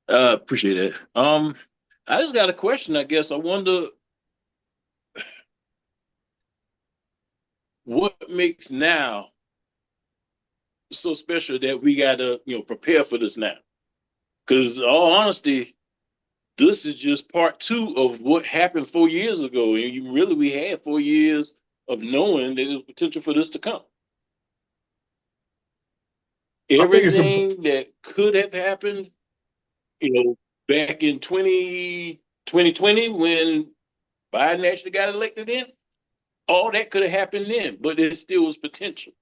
Appreciate it. I just got a question, I guess. I wonder what makes now so special that we gotta, prepare for this now. Because all honesty, this is just part 2 of what happened 4 years ago. And we had 4 years of knowing that there's potential for this to come. Everything that could have happened, back in 2020 when Biden actually got elected in, all that could have happened then, but it still was potential.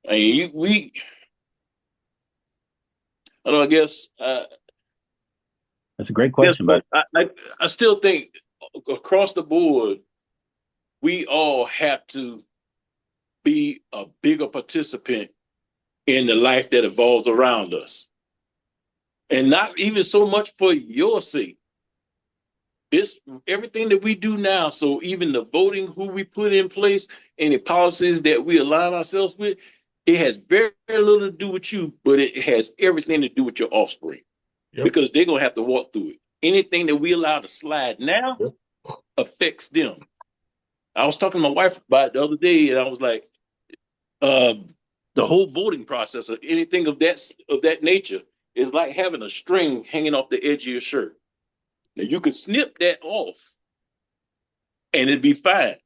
I mean, I don't know, I guess, That's a great question, but I still think across the board, we all have to be a bigger participant in the life that evolves around us. And not even so much for your sake. It's everything that we do now. So even the voting, who we put in place, any policies that we align ourselves with, it has very, very little to do with you, but it has everything to do with your offspring. Yep. Because they're going to have to walk through it. Anything that we allow to slide now affects them. I was talking to my wife about it the other day, and I was like, the whole voting process or anything of that nature is like having a string hanging off the edge of your shirt. Now you can snip that off and it'd be fine.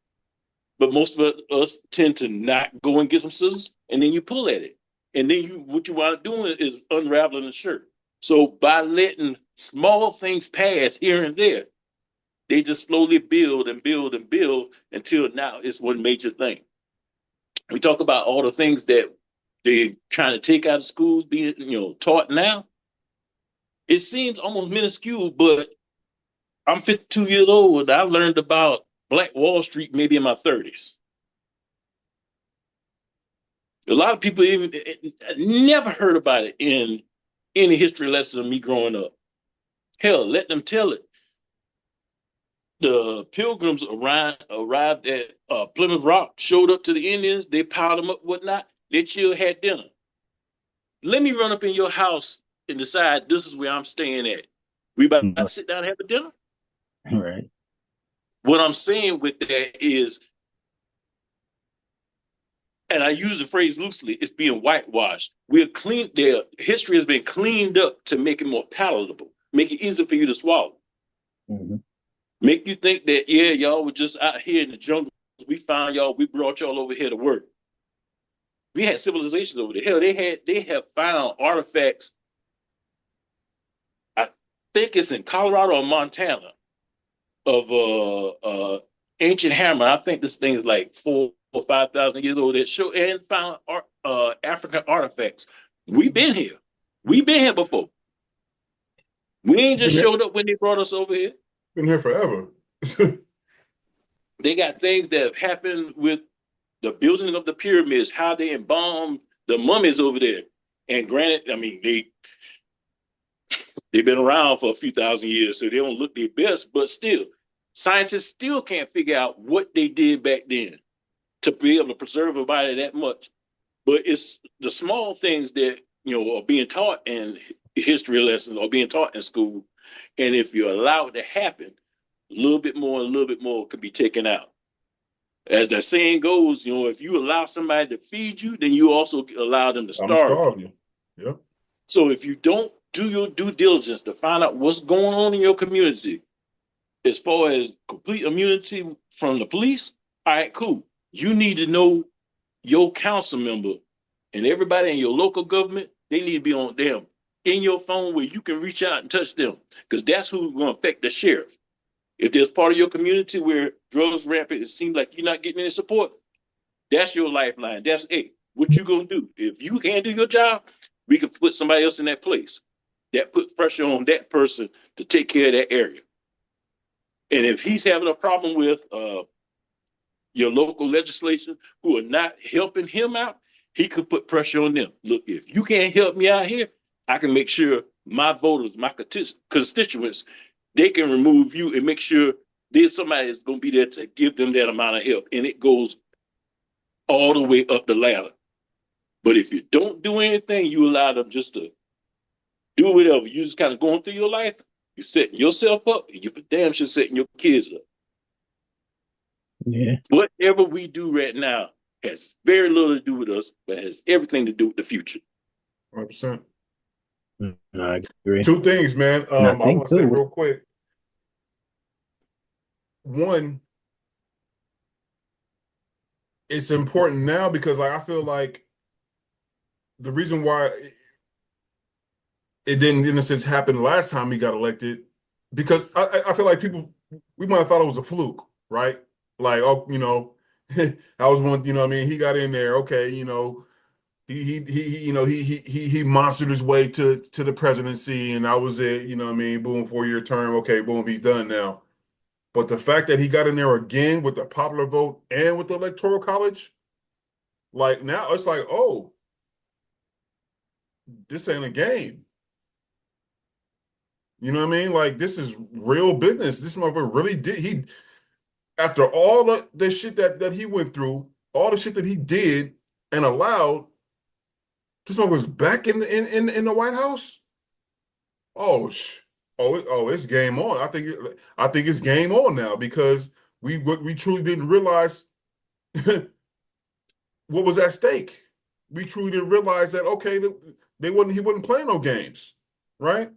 But most of us tend to not go and get some scissors, and then you pull at it. And then what you wind up doing is unraveling the shirt. So by letting small things pass here and there, they just slowly build and build and build until now it's one major thing. We talk about all the things that they're trying to take out of schools being, taught now. It seems almost minuscule, but I'm 52 years old. I learned about Black Wall Street maybe in my 30s. A lot of people even never heard about it in any history lesson of me growing up. Hell, let them tell it. The Pilgrims arrived at Plymouth Rock, showed up to the Indians. They piled them up, whatnot. They chilled, had dinner. Let me run up in your house and decide this is where I'm staying at. We about to sit down and have a dinner? Right. What I'm saying with that is, and I use the phrase loosely, it's being whitewashed. Their history has been cleaned up to make it more palatable, make it easier for you to swallow. Mm-hmm. Make you think that, yeah, y'all were just out here in the jungle. We found y'all, we brought y'all over here to work. We had civilizations over there. Hell, they have found artifacts. I think it's in Colorado or Montana of ancient hammer. I think this thing is like 4,000 or 5,000 years old that show and found African artifacts. We've been here. We've been here before. We ain't just showed up when they brought us over here. Been here forever. They got things that have happened with the building of the pyramids, how they embalmed the mummies over there. And granted, I mean, they've been around for a few thousand years, so they don't look their best, but still, scientists still can't figure out what they did back then to be able to preserve a body that much. But it's the small things that, are being taught in history lessons or being taught in school. And if you allow it to happen, a little bit more could be taken out. As that saying goes, if you allow somebody to feed you, then you also allow them to starve you. Yep. So if you don't do your due diligence to find out what's going on in your community, as far as complete immunity from the police, all right, cool. You need to know your council member and everybody in your local government, they need to be on them in your phone where you can reach out and touch them, because that's who's going to affect the sheriff. If there's part of your community where drugs rampant, it seems like you're not getting any support, that's your lifeline. That's what you gonna do? If you can't do your job, we can put somebody else in that place that puts pressure on that person to take care of that area. And if he's having a problem with your local legislation who are not helping him out, he could put pressure on them. Look, if you can't help me out here, I can make sure my voters, my constituents, they can remove you and make sure there's somebody that's going to be there to give them that amount of help. And it goes all the way up the ladder. But if you don't do anything, you allow them just to do whatever. You just kind of going through your life. You're setting yourself up, and you're damn sure setting your kids up. Yeah. Whatever we do right now has very little to do with us, but has everything to do with the future. 100%. I agree. Two things, man. I want to say real quick. One, it's important now because I feel like the reason why it didn't, in a sense, happen last time he got elected because I feel like we might have thought it was a fluke, right? Like, oh, I was one, you know what I mean? He got in there, okay, he monstered his way to the presidency, and that was it, you know what I mean? Boom, 4-year term, okay, boom, he's done now. But the fact that he got in there again with the popular vote and with the electoral college, like now it's like, oh, this ain't a game. You know what I mean? Like this is real business. This motherfucker really did. He after all the shit that he went through, all the shit that he did and allowed, this motherfucker was back in the White House. Oh, it's game on. I think it's game on now because we truly didn't realize what was at stake. We truly didn't realize that okay, he wasn't playing no games, right?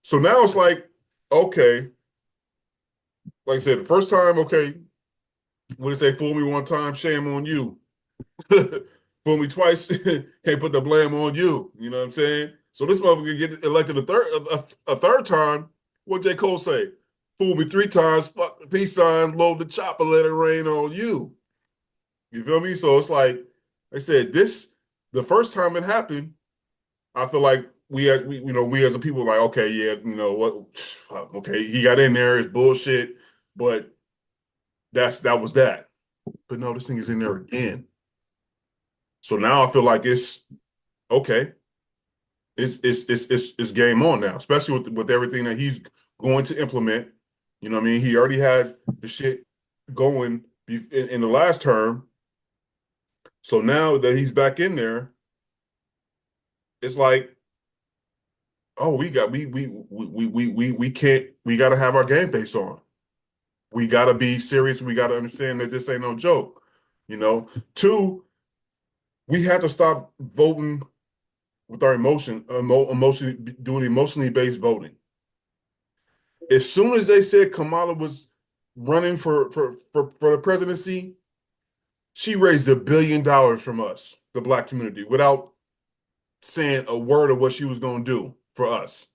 So now it's like, okay, like I said, the first time, okay, when they say fool me one time, shame on you. Fool me twice, can't put the blame on you. You know what I'm saying? So this motherfucker get elected a third time. What J. Cole say? Fool me 3 times, fuck the peace sign, load the chopper, let it rain on you. You feel me? So it's like I said, the first time it happened, I feel like we as a people like, okay, yeah, you know what, fuck, okay, he got in there, it's bullshit, but that was that. But no, this thing is in there again. So now I feel like it's okay. It's game on now, especially with everything that he's going to implement. You know what I mean? He already had the shit going in the last term. So now that he's back in there, it's like, oh, we can't, we gotta have our game face on. We gotta be serious. We gotta understand that this ain't no joke. You know, two, we have to stop voting with our doing emotionally based voting. As soon as they said Kamala was running for the presidency, she raised $1 billion from us, the Black community, without saying a word of what she was going to do for us.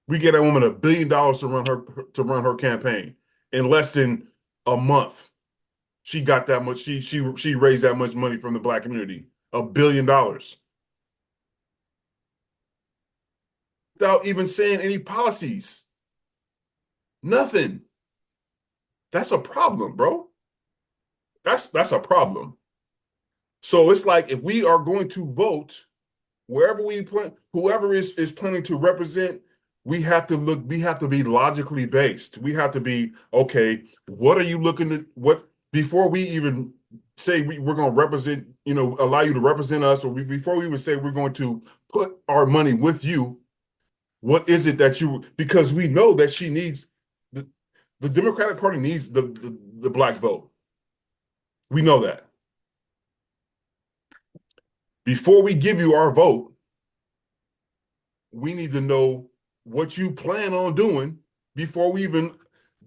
We get that woman $1 billion to run her campaign in less than a month. She got that much. She raised that much money from the Black community, $1 billion, without even saying any policies. Nothing. That's a problem, bro. That's a problem. So it's like if we are going to vote, wherever we plan, whoever is planning to represent, we have to be logically based. We have to be, okay, what are you looking to what before we even say we're going to represent, allow you to represent us, or before we even say we're going to put our money with you, what is it that because we know that she needs the Democratic Party needs the Black vote. We know that. Before we give you our vote, we need to know what you plan on doing before we even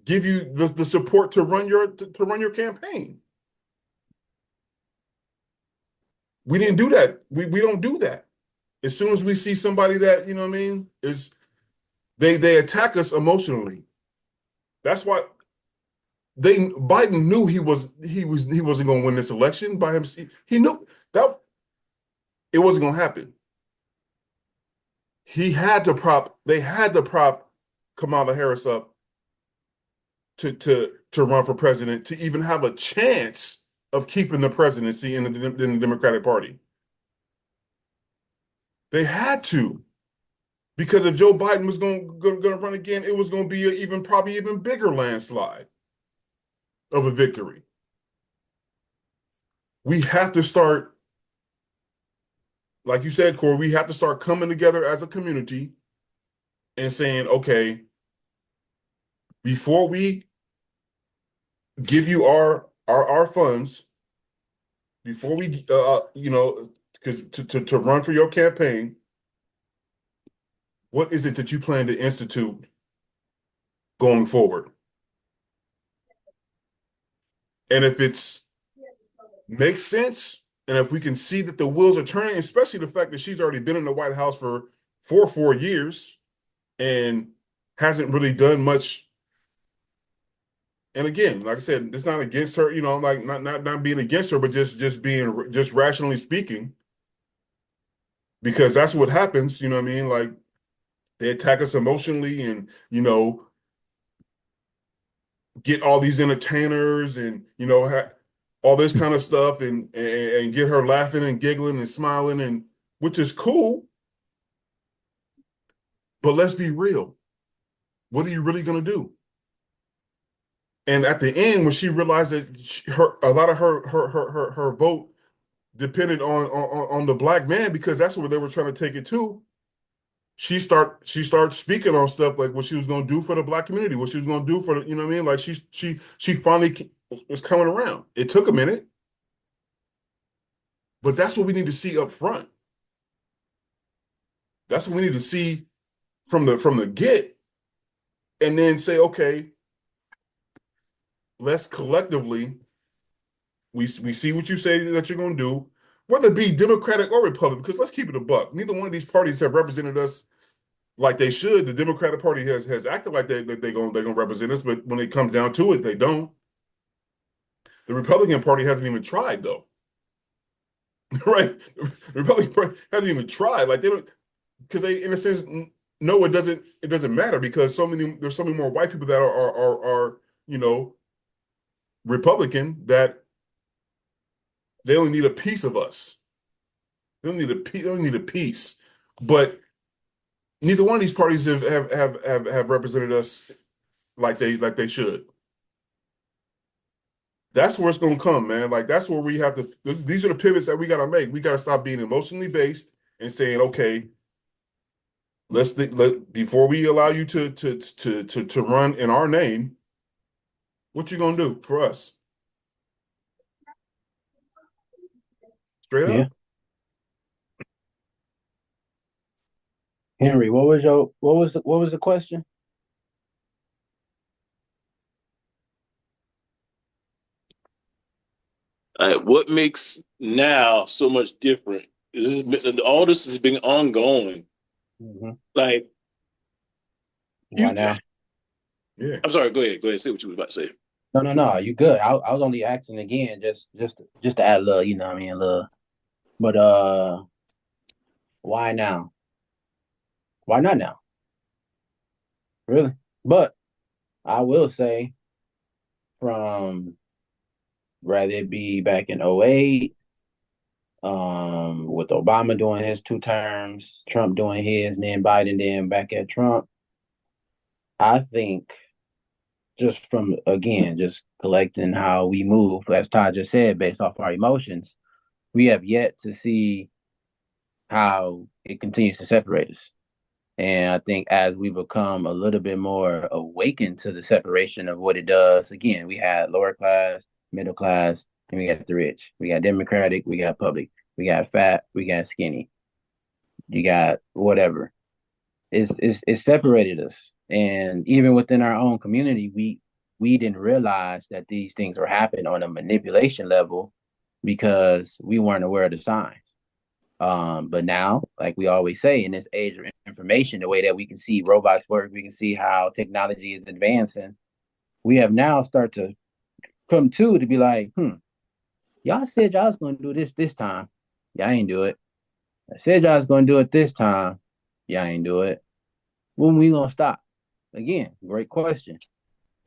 give you the support to run your campaign. We didn't do that. We don't do that. As soon as we see somebody that, you know what I mean, they attack us emotionally. That's why Biden knew he wasn't going to win this election by himself. He knew that it wasn't going to happen. They had to prop Kamala Harris up to run for president to even have a chance of keeping the presidency in the Democratic Party. They had to, because if Joe Biden was going to run again, it was going to be probably even bigger landslide of a victory. We have to start, like you said, Corey, we have to start coming together as a community and saying, okay, before we give you our funds, before we because to run for your campaign, what is it that you plan to institute going forward? And if it's makes sense, and if we can see that the wheels are turning, especially the fact that she's already been in the White House for 4 years, and hasn't really done much. And again, like I said, it's not against her, like not being against her, but just being just rationally speaking, because that's what happens, you know what I mean? Like they attack us emotionally and, get all these entertainers and, all this kind of stuff and get her laughing and giggling and smiling and which is cool. But let's be real. What are you really gonna do? And at the end, when she realized that a lot of her vote depended on the black man because that's where they were trying to take it to. She started speaking on stuff like what she was going to do for the black community, what she was going to do for the, you know what I mean? Like she finally was coming around. It took a minute, but that's what we need to see up front. That's what we need to see from the get, and then say, okay, let's collectively we see what you say that you're going to do, whether it be Democratic or Republican. Because let's keep it a buck. Neither one of these parties have represented us like they should. The Democratic Party has acted like they're gonna represent us, but when it comes down to it, they don't. The Republican Party hasn't even tried though, right? The Republican Party hasn't even tried. Like they don't, because they, in a sense, no, it doesn't. It doesn't matter because there's so many more white people that are Republican that they only need a piece of us. They only need a piece, but neither one of these parties have represented us like they should. That's where it's gonna come, man. Like that's where we have to. These are the pivots that we gotta make. We gotta stop being emotionally based and saying, okay, before we allow you to run in our name, what you gonna do for us? Straight Yeah. up. Henry, what was the question? What makes now so much different? All this has been ongoing. Mm-hmm. Like Why you, now? Yeah. I'm sorry. Go ahead. Go ahead. Say what you was about to say. No. You good? I was only asking again, just to add a little, you know what I mean, a little. But why now? Why not now? Really? But I will say, from rather it be back in '08, with Obama doing his 2 terms, Trump doing his, and then Biden, then back at Trump. I think just from again, just collecting how we move, as Todd just said, based off our emotions, we have yet to see how it continues to separate us. And I think as we become a little bit more awakened to the separation of what it does, again, we had lower class, middle class, and we got the rich. We got Democratic, we got public, we got fat, we got skinny, you got whatever. It's separated us. And even within our own community, we didn't realize that these things were happening on a manipulation level because we weren't aware of the signs. But now, like we always say, in this age of information, the way that we can see robots work, we can see how technology is advancing. We have now started to come to be like, y'all said y'all was gonna do this time. Y'all ain't do it. I said y'all was gonna do it this time. Y'all ain't do it. When we gonna stop? Again, great question.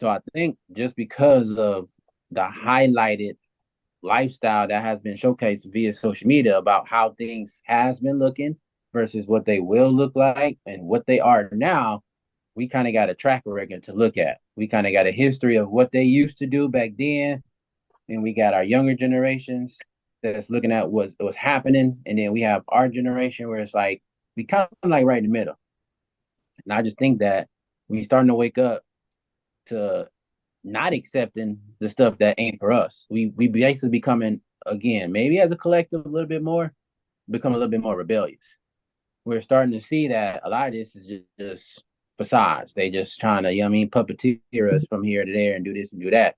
So I think just because of the highlighted lifestyle that has been showcased via social media about how things has been looking versus what they will look like and what they are now, we kind of got a track record to look at. We kind of got a history of what they used to do back then, and we got our younger generations that's looking at what's happening, and then we have our generation where it's like we kind of like right in the middle. And I just think that we're starting to wake up to not accepting the stuff that ain't for us. We basically becoming, again, maybe as a collective a little bit more, become a little bit more rebellious. We're starting to see that a lot of this is just facades. They just trying to, you know what I mean, puppeteer us from here to there and do this and do that.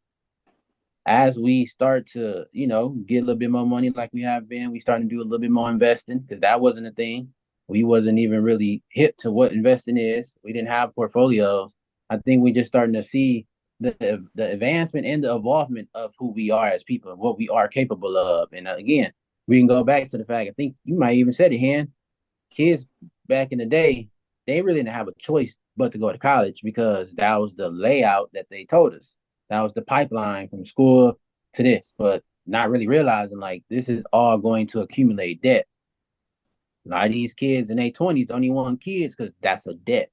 As we start to, get a little bit more money like we have been, we starting to do a little bit more investing because that wasn't a thing. We wasn't even really hip to what investing is. We didn't have portfolios. I think we just starting to see the advancement and the evolvement of who we are as people and what we are capable of. And again, we can go back to the fact, I think you might even said it, Han. Kids back in the day, they really didn't have a choice but to go to college because that was the layout that they told us. That was the pipeline from school to this, but not really realizing like this is all going to accumulate debt. A lot of these kids in their 20s don't even want kids because that's a debt.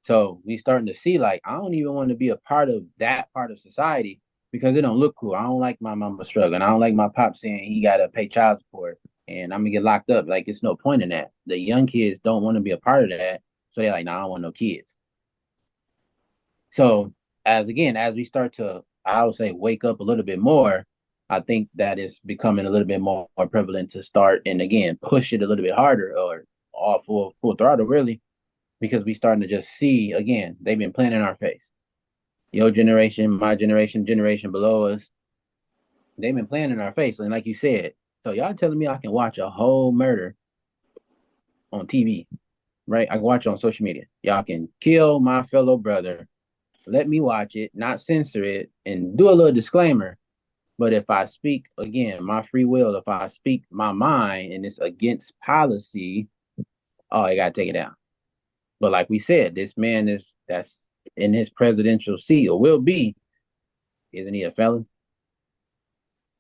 So we starting to see like I don't even want to be a part of that part of society because it don't look cool. I don't like my mama struggling. I don't like my pop saying he gotta pay child support and I'm gonna get locked up. Like it's no point in that. The young kids don't want to be a part of that. So they're like, no, I don't want no kids. So as we start to, I would say, wake up a little bit more, I think that is becoming a little bit more prevalent to start and again push it a little bit harder or all full throttle really because we starting to just see again they've been playing in our face. Your generation, my generation, generation below us, they've been playing in our face. And like you said, so y'all telling me I can watch a whole murder on TV, right? I can watch it on social media. Y'all can kill my fellow brother. Let me watch it, not censor it, and do a little disclaimer. But if I speak again, my free will, if I speak my mind and it's against policy, oh, I gotta take it down. But like we said, this man that's in his presidential seat or will be, isn't he a felon?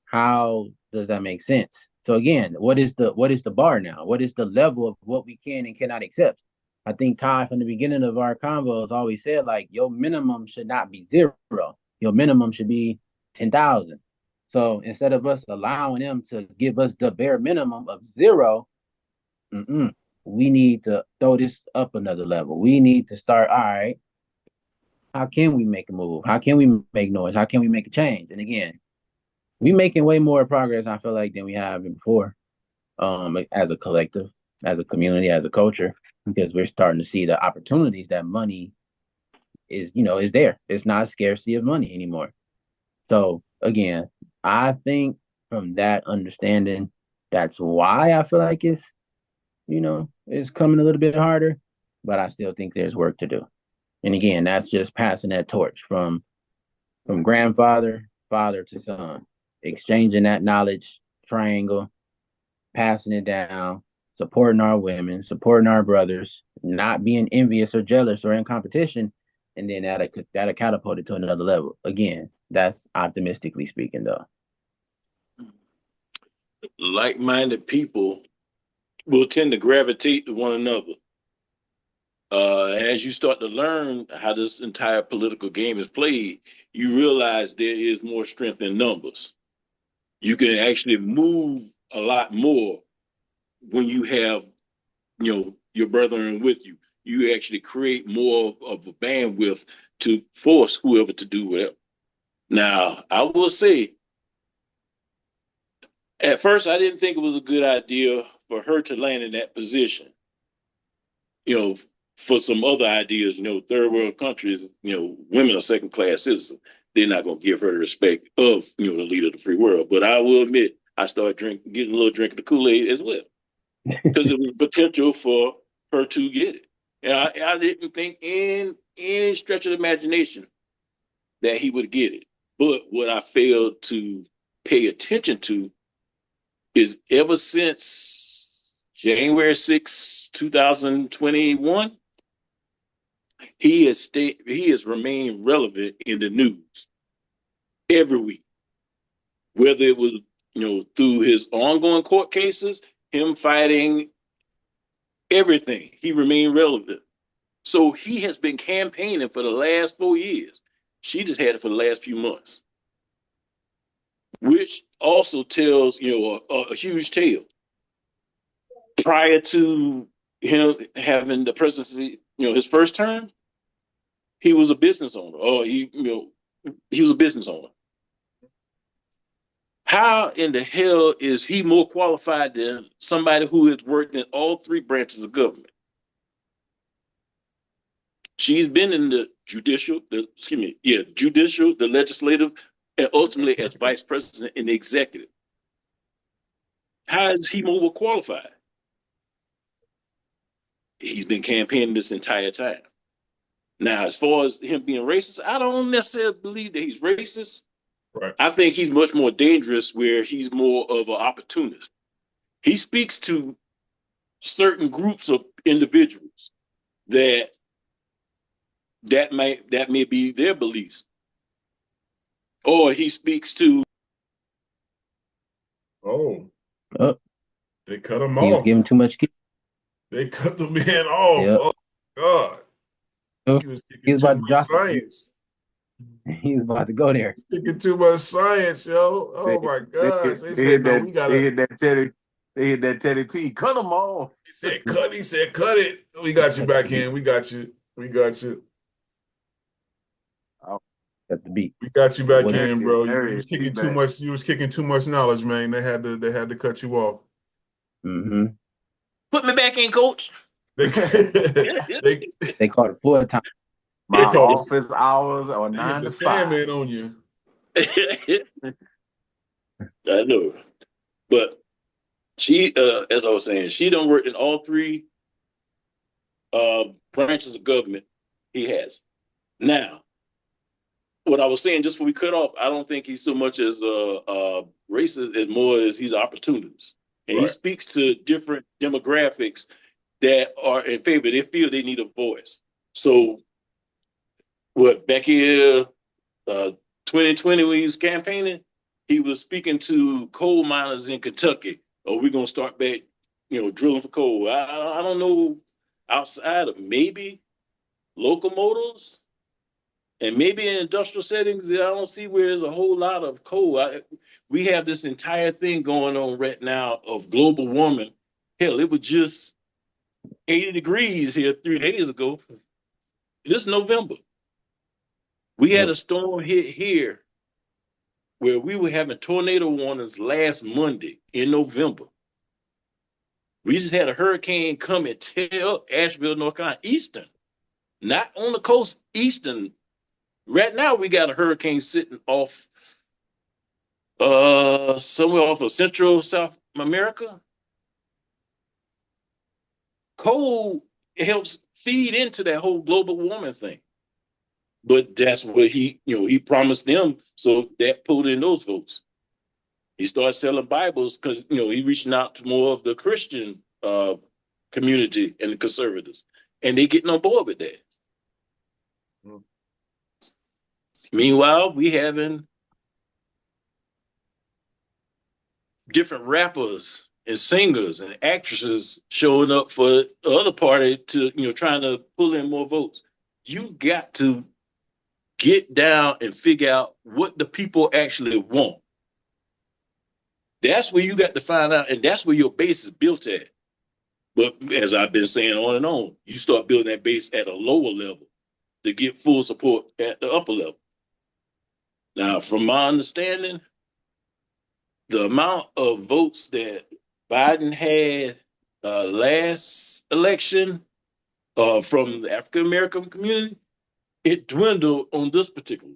How does that make sense? So again, what is the bar now? What is the level of what we can and cannot accept? I think Ty from the beginning of our convo has always said like your minimum should not be zero. Your minimum should be 10,000. So instead of us allowing them to give us the bare minimum of zero, we need to throw this up another level. We need to start, all right, how can we make a move? How can we make noise? How can we make a change? And again, we making way more progress, I feel like, than we have before, as a collective, as a community, as a culture, because we're starting to see the opportunities that money is there. It's not a scarcity of money anymore. So again, I think from that understanding, that's why I feel like it's coming a little bit harder, but I still think there's work to do. And again, that's just passing that torch from grandfather, father to son, exchanging that knowledge triangle, passing it down, supporting our women, supporting our brothers, not being envious or jealous or in competition, and then that'll catapult it to another level. Again, that's optimistically speaking, though. Like-minded people will tend to gravitate to one another. As you start to learn how this entire political game is played, you realize there is more strength in numbers. You can actually move a lot more when you have, your brethren with you. You actually create more of a bandwidth to force whoever to do whatever. Now, I will say, at first, I didn't think it was a good idea for her to land in that position. For some other ideas, third world countries, women are second class citizens. They're not going to give her the respect of, the leader of the free world. But I will admit, I started getting a little drink of the Kool-Aid as well, because it was potential for her to get it. And I didn't think in any stretch of the imagination that he would get it. But what I failed to pay attention to is ever since January 6, 2021, he has remained relevant in the news every week, whether it was through his ongoing court cases, him fighting, everything. He remained relevant. So he has been campaigning for the last 4 years. She just had it for the last few months, which also tells a huge tale. Prior to him having the presidency, his first term, he was a business owner. He was a business owner. How in the hell is he more qualified than somebody who has worked in all three branches of government? She's been in the judicial, the legislative, and ultimately as vice president in the executive. How is he more qualified? He's been campaigning this entire time. Now, as far as him being racist, I don't necessarily believe that he's racist. Right. I think he's much more dangerous where he's more of an opportunist. He speaks to certain groups of individuals that may be their beliefs. Or he speaks to Oh, Oh, they cut him he was off. giving too much. They cut the man off. Yep. Oh God. Oh, He was he kicking was too about to much drop it. science. He was about to go there. Kicking too much science, yo. Oh my gosh. They said, no, we they gotta. hit that Teddy. They hit that Teddy P. Cut them off. He said, cut. He said, cut it. We got you back in. We got you. We got you. At the beat. We got you back What- in, bro. You Very was kicking too feedback. much. You was kicking too much knowledge, man. They had to cut you off. Mm-hmm. put me back in, coach. They they They called it full time. My called it- office hours are they hit 9 the to 5. Sandman on you. I know. But she, as I was saying, she done worked in all three branches of government he has. Now, what I was saying just before we cut off, I don't think he's so much as racist as more as he's opportunist. And he Right. speaks to different demographics that are in favor. They feel they need a voice. So back here, 2020 when he was campaigning, he was speaking to coal miners in Kentucky. Oh, we're gonna start back, drilling for coal. I don't know, outside of maybe locomotives and maybe in industrial settings, I don't see where there's a whole lot of coal. We have this entire thing going on right now of global warming. Hell, it was just 80 degrees here 3 days ago. This November. We had a storm hit here where we were having tornado warnings last Monday in November. We just had a hurricane come and tear up Asheville, North Carolina, eastern, not on the coast, eastern. Right now, we got a hurricane sitting off somewhere off of Central South America. Coal helps feed into that whole global warming thing. But that's what he promised them. So that pulled in those votes. He started selling Bibles because, he reaching out to more of the Christian community and the conservatives. And they getting on board with that. Mm. Meanwhile, we having different rappers and singers and actresses showing up for the other party to, trying to pull in more votes. You got to get down and figure out what the people actually want. That's where you got to find out, and that's where your base is built at. But as I've been saying on and on, you start building that base at a lower level to get full support at the upper level. Now, from my understanding, the amount of votes that Biden had last election from the African American community, it dwindled on this particular.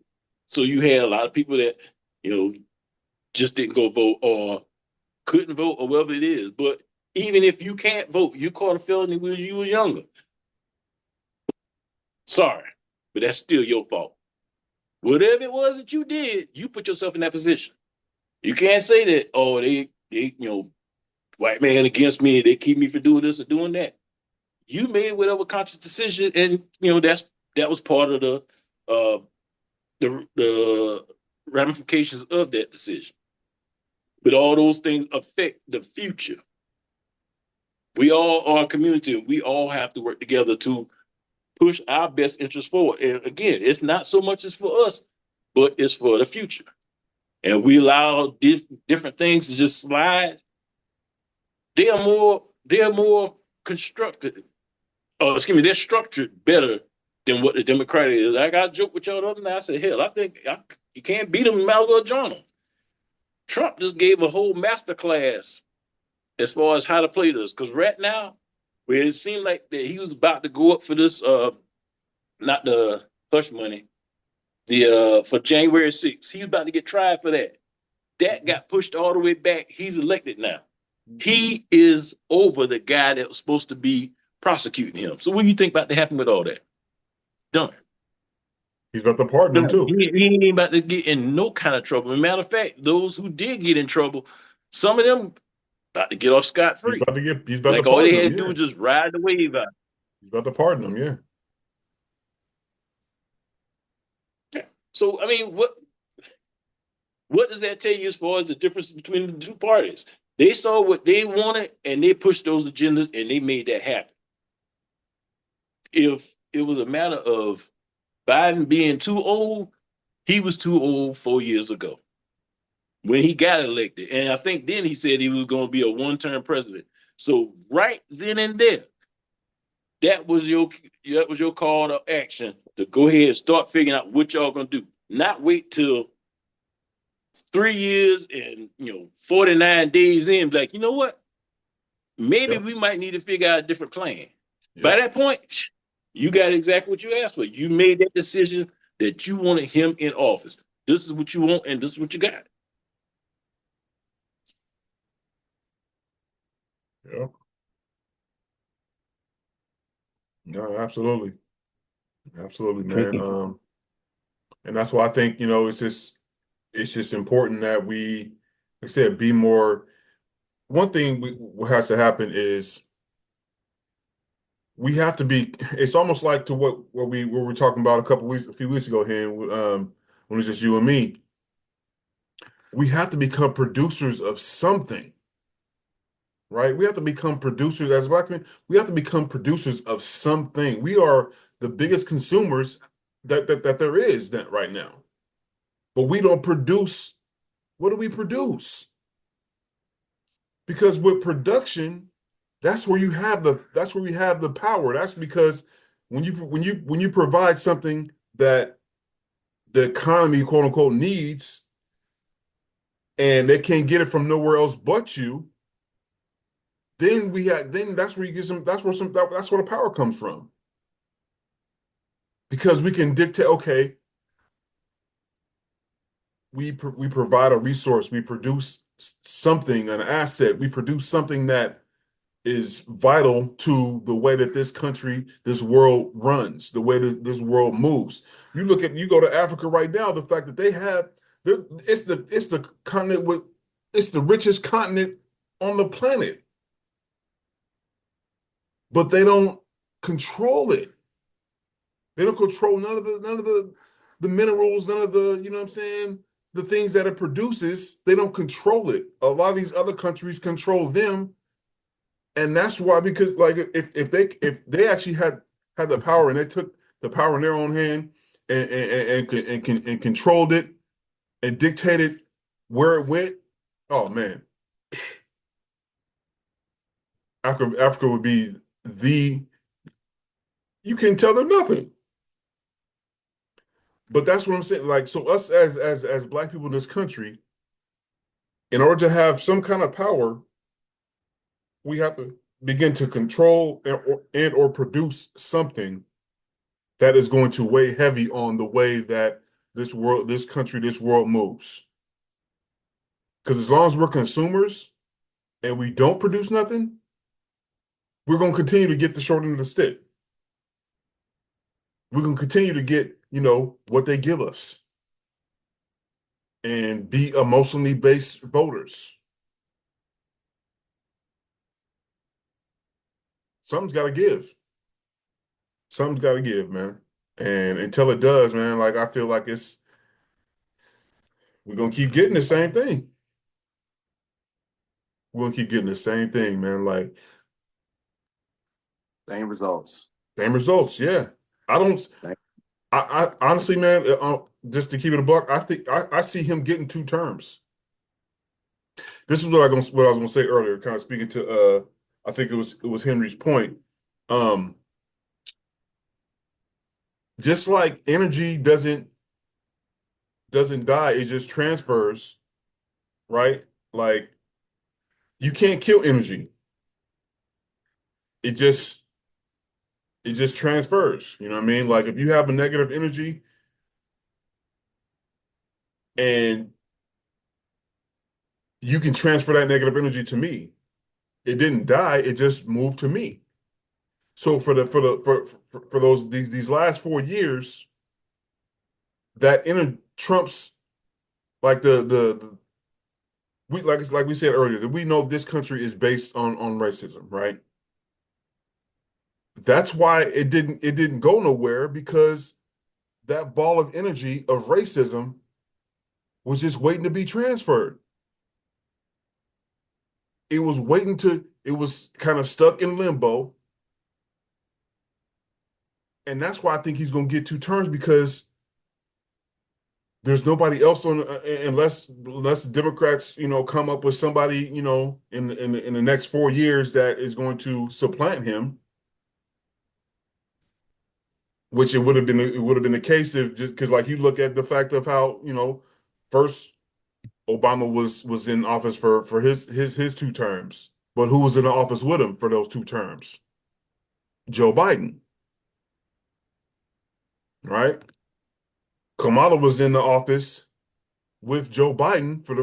So you had a lot of people that, just didn't go vote or couldn't vote or whatever it is. But even if you can't vote, you caught a felony when you were younger. Sorry, but that's still your fault. Whatever it was that you did, you put yourself in that position. You can't say that, oh, they white man against me, they keep me from doing this or doing that. You made whatever conscious decision, and that was part of the ramifications of that decision. But all those things affect the future. We all are a community. We all have to work together to push our best interests forward. And again, it's not so much as for us, but it's for the future. And we allow different things to just slide. They are more constructed. They're structured better than what the Democratic is. I got a joke with y'all the other night. I said, hell, I think you can't beat them, might as well join them. Trump just gave a whole master class as far as how to play this. Because right now, where it seemed like that he was about to go up for this, not the hush money, for January 6th. He was about to get tried for that. That got pushed all the way back. He's elected now. He is over the guy that was supposed to be prosecuting him. So what do you think about to happen with all that? Done. He's about to pardon them Done. too. He ain't about to get in no kind of trouble. As a matter of fact, those who did get in trouble, some of them about to get off scot free. He's about to Like all they pardon had them. to do Yeah. was just ride the wave out. He's about to pardon them. Yeah. So I mean, what does that tell you as far as the difference between the two parties? They saw what they wanted and they pushed those agendas and they made that happen. If it was a matter of Biden being too old, he was too old 4 years ago when he got elected. And I think then he said he was going to be a one-term president. So right then and there, that was your call to action to go ahead and start figuring out what y'all gonna do. Not wait till 3 years and 49 days in, like, you know what? Maybe Yep. we might need to figure out a different plan. Yep. By that point, you got exactly what you asked for. You made that decision that you wanted him in office. This is what you want, and this is what you got. Yeah. No, absolutely. Absolutely, man. Tricky. And that's why I think, it's just important that we, like I said, be more. One thing what has to happen is we have to be. It's almost like to what we were talking about a few weeks ago here, when it was just you and me. We have to become producers of something, right? We have to become producers as Black men. We have to become producers of something. We are the biggest consumers that there is right now, but we don't produce. What do we produce? Because with production, that's where we have the power. That's because when you provide something that the economy, quote unquote, needs, and they can't get it from nowhere else but you, then that's where you get that's where the power comes from. Because we can dictate, okay, we provide a resource, we produce something, an asset, we produce something that is vital to the way that this country, this world runs, the way that this world moves. You go to Africa right now, the fact that it's the continent it's the richest continent on the planet, but they don't control it. They don't control none of the minerals, none of the, you know what I'm saying, the things that it produces. They don't control it. A lot of these other countries control them. And that's why, because like if they actually had the power and they took the power in their own hand and controlled it and dictated where it went, oh man, Africa would be you can't tell them nothing. But that's what I'm saying. Like, so us as Black people in this country, in order to have some kind of power, we have to begin to control or produce something that is going to weigh heavy on the way that this country, this world moves. Because as long as we're consumers and we don't produce nothing, we're going to continue to get the short end of the stick. We're going to continue to get, what they give us and be emotionally based voters. Something's got to give. Something's got to give, man. And until it does, man, like I feel like we're gonna keep getting the same thing. We're gonna keep getting the same thing, man. Like Same results. same results, yeah. I don't. I honestly, man, just to keep it a buck, I think I see him getting 2 terms. This is what I was gonna say earlier, kind of speaking to I think it was Henry's point. Um, just like energy doesn't die, it just transfers, right? Like you can't kill energy. It just transfers. You know what I mean? Like if you have a negative energy and you can transfer that negative energy to me. It didn't die, it just moved to me. So for those these last 4 years, that inner Trump's like the we like we said earlier that we know this country is based on racism, right? That's why it didn't go nowhere because that ball of energy of racism was just waiting to be transferred. It was kind of stuck in limbo. And that's why I think he's going to get 2 terms because there's nobody else on unless Democrats, come up with somebody, in the next 4 years that is going to supplant him, which it would have been the case if just because like you look at the fact of how, first Obama was in office for his 2 terms, but who was in the office with him for those 2 terms? Joe Biden, right? Kamala was in the office with Joe Biden for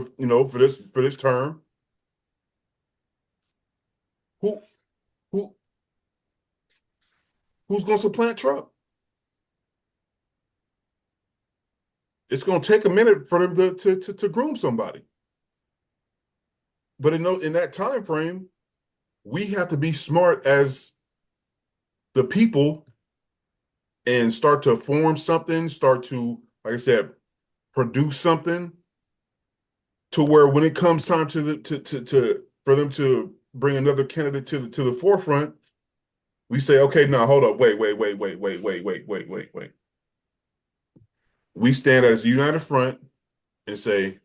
this term. Who who who's going to supplant Trump? It's going to take a minute for them to groom somebody. But in that time frame, we have to be smart as the people and start to form something, start to, like I said, produce something to where when it comes time for them to bring another candidate to the forefront, we say, okay, now hold up, wait. We stand as a united front and say,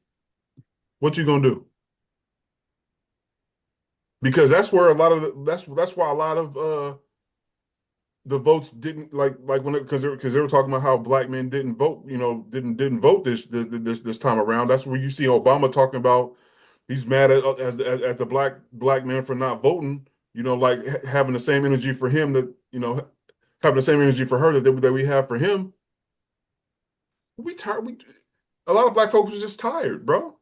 what you gonna do? Because that's where a lot of that's why a lot of the votes didn't like when because they were talking about how black men didn't vote, didn't vote this time around. That's where you see Obama talking about he's mad at the black man for not voting, like having the same energy for him that, having the same energy for her that we have for him. We tired. A lot of black folks was just tired, bro.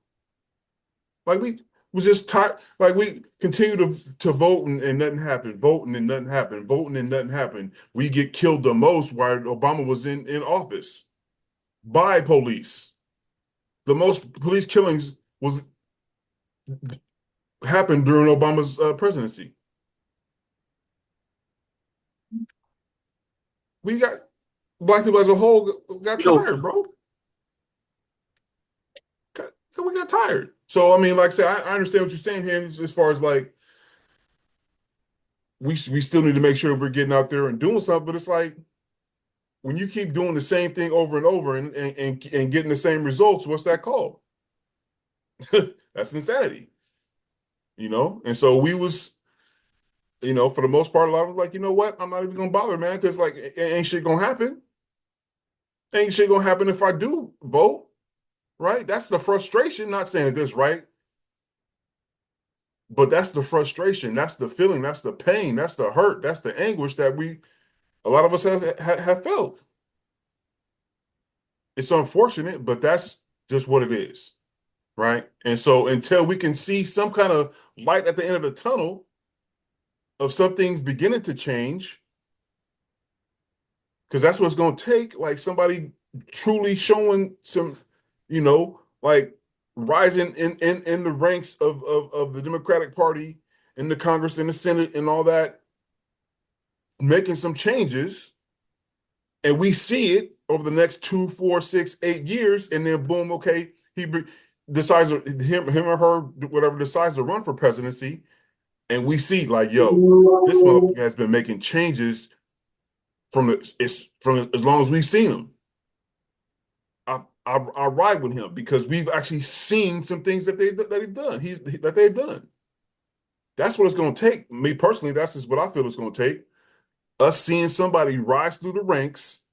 Like we was just tired. Like we continue to vote and nothing happened, voting and nothing happened, voting and nothing happened. We get killed the most while Obama was in office by police. The most police killings was happened during Obama's presidency. We got black people as a whole got tired, bro. We got tired. So I mean, like I said, I understand what you're saying here as far as like we still need to make sure we're getting out there and doing something, but it's like when you keep doing the same thing over and over and getting the same results, what's that called? That's insanity, And so we was, for the most part, a lot of like, you know what? I'm not even gonna bother, man, because like ain't shit gonna happen. Ain't shit gonna happen if I do vote, right? That's the frustration. Not saying this, right? But that's the frustration. That's the feeling. That's the pain. That's the hurt. That's the anguish that a lot of us have felt. It's unfortunate, but that's just what it is, right? And so until we can see some kind of light at the end of the tunnel of some things beginning to change, because that's what it's going to take, like somebody truly showing some, like rising in the ranks of the Democratic Party in the Congress and the Senate and all that, making some changes, and we see it over the next 2, 4, 6, 8 years, and then boom, okay, he decides him or her, whatever, decides to run for presidency, and we see like, yo, this motherfucker has been making changes from as long as we've seen him. I ride with him because we've actually seen some things that they've done. That's what it's going to take. Me personally, that's just what I feel it's going to take. Us seeing somebody rise through the ranks,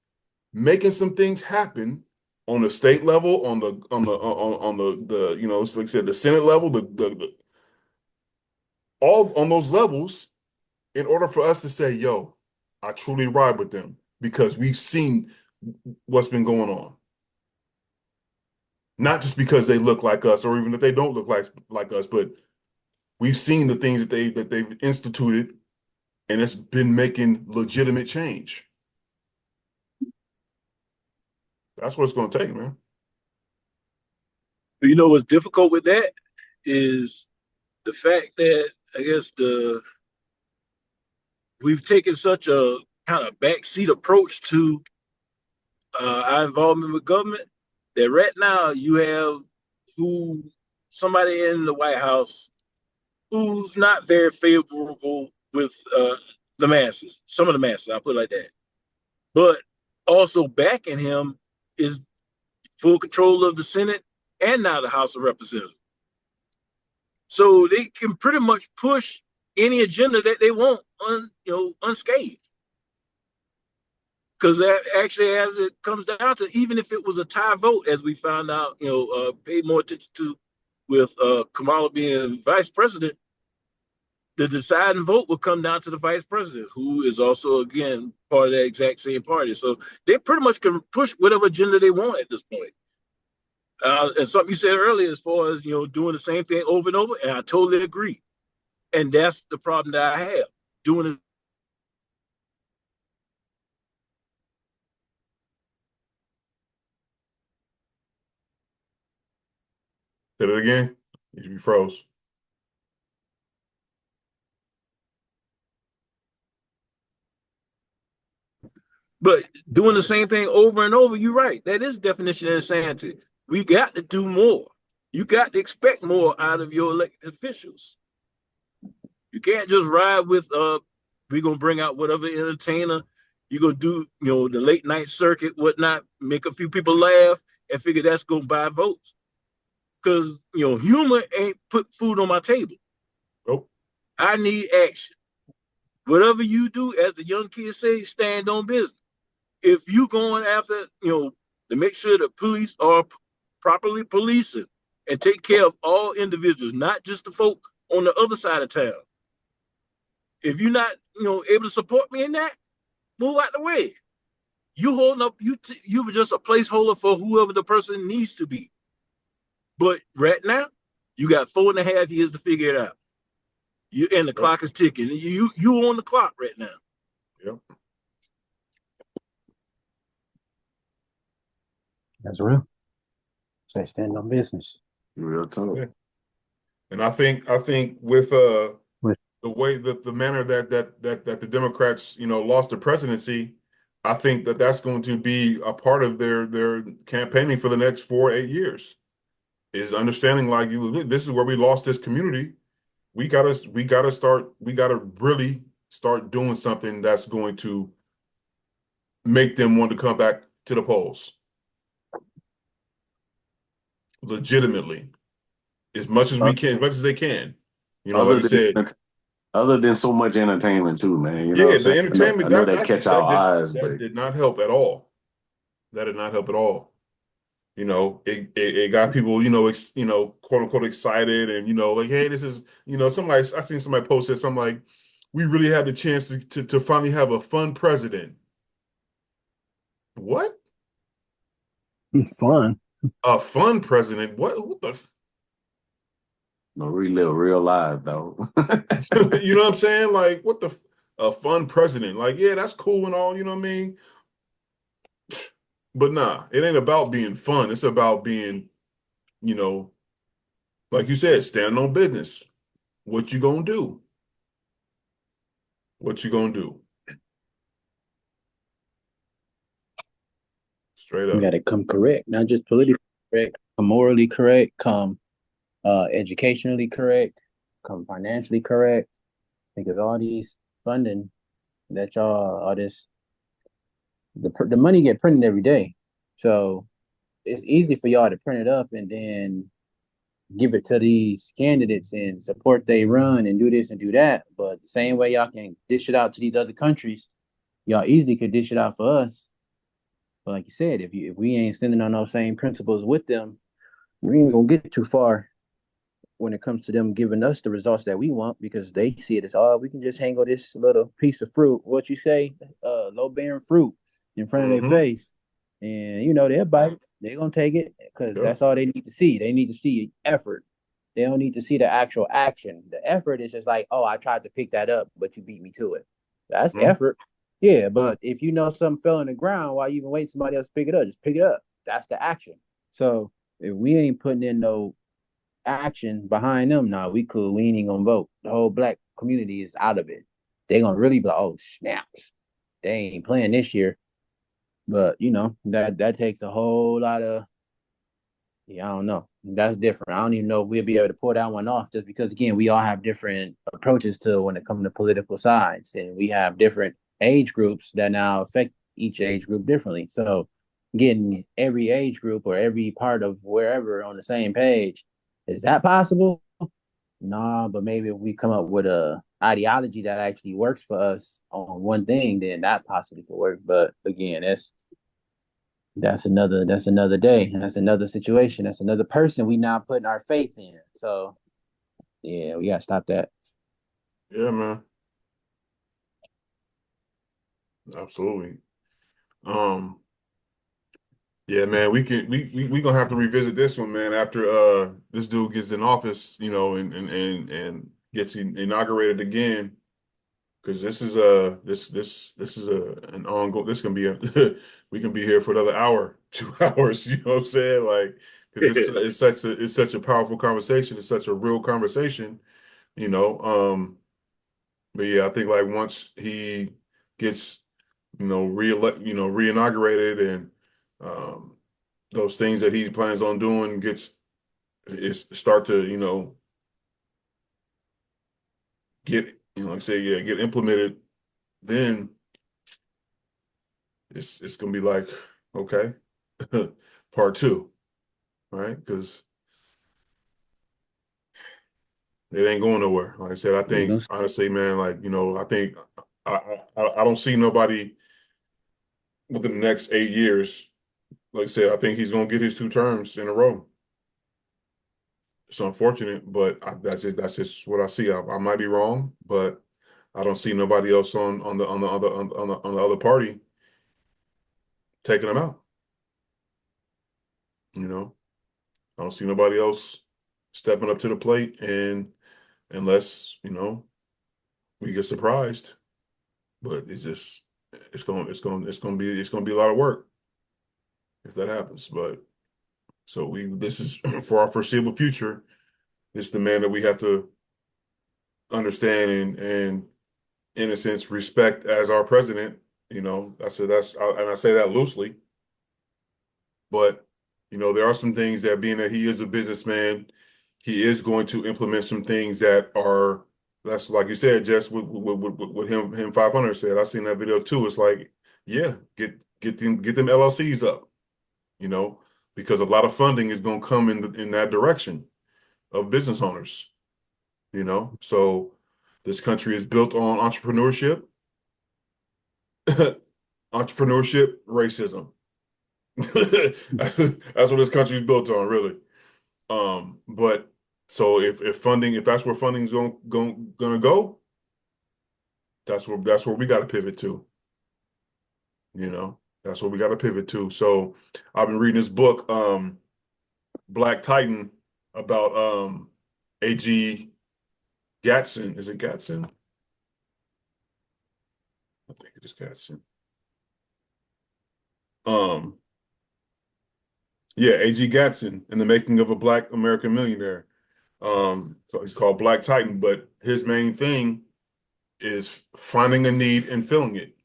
making some things happen on the state level, on the it's like I said, the Senate level, the all on those levels, in order for us to say, yo, I truly ride with them because we've seen what's been going on. Not just because they look like us or even if they don't look like us, but we've seen the things that they've instituted and it's been making legitimate change. That's what it's going to take, man. You know what's difficult with that is the fact that I guess we've taken such a kind of backseat approach to our involvement with government that right now you have somebody in the White House who's not very favorable with the masses, some of the masses, I'll put it like that. But also backing him is full control of the Senate and now the House of Representatives. So they can pretty much push any agenda that they want unscathed. Because that actually, as it comes down to, even if it was a tie vote, as we found out, paid more attention to with Kamala being vice president, the deciding vote will come down to the vice president, who is also, again, part of that exact same party. So they pretty much can push whatever agenda they want at this point. And something you said earlier, as far as doing the same thing over and over, and I totally agree. And that's the problem that I have doing it. Say it again. You froze. But doing the same thing over and over, you're right. That is definition of insanity. We got to do more. You got to expect more out of your elected officials. You can't just ride with we're gonna bring out whatever entertainer, you're gonna do, the late night circuit, whatnot, make a few people laugh and figure that's gonna buy votes. Because humor ain't put food on my table. Nope. I need action. Whatever you do, as the young kids say, stand on business. If you going after, to make sure the police are properly policing and take care of all individuals, not just the folk on the other side of town. If you're not, able to support me in that, move out the way. You holding up, you were just a placeholder for whoever the person needs to be. But right now, you got 4.5 years to figure it out. And the clock is ticking. You on the clock right now. Yep. That's real. Say stand on business. Real talk. Yeah. And I think with the way that the manner that the Democrats, lost the presidency, I think that that's going to be a part of their campaigning for the next 4 or 8 years. Is understanding like this is where we lost this community. We gotta really start doing something that's going to make them want to come back to the polls legitimately, as much as we can, as much as they can. Like I said, other than so much entertainment too, man. Yeah, the entertainment I know that catch our eyes, that but did not help at all. That did not help at all. It got people, quote unquote excited, and like, hey, this is, I seen somebody posted something like, we really had the chance to finally have a fun president. What? Fun. A fun president? What the? no, we live real life, though. You know what I'm saying? Like, what the? A fun president? Like, yeah, that's cool and all. You know what I mean? But nah, it ain't about being fun. It's about being, like you said, standing on business. What you gonna do? What you gonna do? Straight up. You gotta come correct, not just politically correct, come morally correct, come educationally correct, come financially correct. Because all these funding that all this, the money get printed every day, so it's easy for y'all to print it up and then give it to these candidates and support they run and do this and do that. But the same way y'all can dish it out to these other countries, y'all easily could dish it out for us. But like you said, if we ain't standing on those same principles with them, we ain't gonna get too far when it comes to them giving us the results that we want, because they see it as, oh, we can just hang on this little piece of fruit, what you say, low bearing fruit in front of their face, and they'll bite it. They're gonna take it because that's all they need to see. They need to see effort. They don't need to see the actual action. The effort is just like, oh, I tried to pick that up, but you beat me to it. That's Mhm. effort. Yeah, but if you know something fell on the ground while you even waiting somebody else to pick it up, just pick it up. That's the action. So if we ain't putting in no action behind them, nah, we could. We ain't even gonna vote. The whole black community is out of it. They gonna really be like, oh snaps, they ain't playing this year. But that takes a whole lot of yeah, I don't know. That's different. I don't even know if we'll be able to pull that one off just because again, we all have different approaches to when it comes to political sides. And we have different age groups that now affect each age group differently. So getting every age group or every part of wherever on the same page, is that possible? Nah, but maybe if we come up with a ideology that actually works for us on one thing, then that possibly could work. But again, that's another day. That's another situation. That's another person we now putting our faith in. So yeah, we gotta stop that. Yeah, man. Absolutely. Um, yeah, man, we gonna have to revisit this one, man, after this dude gets in office, and gets inaugurated again. Because this is this is an ongoing. This can be a we can be here for another hour, 2 hours. You know what I'm saying? Like, because it's such a powerful conversation. It's such a real conversation. You know. But yeah, I think like once he gets reinaugurated and um, those things that he plans on doing gets is start to get like I say yeah get implemented, then it's gonna be like, okay, part two, right? Because it ain't going nowhere. Like I said, I We think gonna honestly, man, like I think I don't see nobody within the next 8 years. Like I said, I think he's gonna get his 2 terms in a row. It's unfortunate, but that's just what I see. I might be wrong, but I don't see nobody else on the other party taking him out. You know, I don't see nobody else stepping up to the plate, and unless we get surprised, but it's gonna be a lot of work if that happens. But so we this is for our foreseeable future. This is the man that we have to understand and in a sense respect as our president. I said and I say that loosely, but there are some things that being that he is a businessman, he is going to implement some things that are that's like you said, just with him 500 said. I seen that video too. It's like, yeah, get them LLCs up, you know, because a lot of funding is going to come in that direction of business owners, So this country is built on entrepreneurship, entrepreneurship, racism. That's what this country is built on, really. But so if that's where funding's gonna go, that's where we got to pivot to. That's what we got to pivot to. So I've been reading this book, Black Titan, about A.G. Gatson. Is it Gatson? I think it is Gatson. Um, yeah, A.G. Gatson and the making of a Black American millionaire. So it's called Black Titan, but his main thing is finding a need and filling it.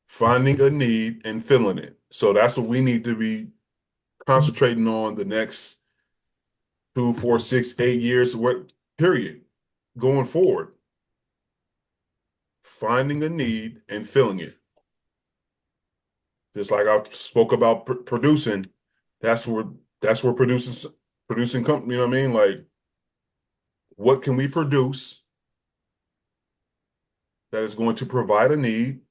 Finding a need and filling it. So that's what we need to be concentrating on the next 2, 4, 6, 8 years, what period going forward. Finding a need and filling it. Just like I spoke about producing, that's where producing company. You know what I mean? Like, what can we produce that is going to provide a need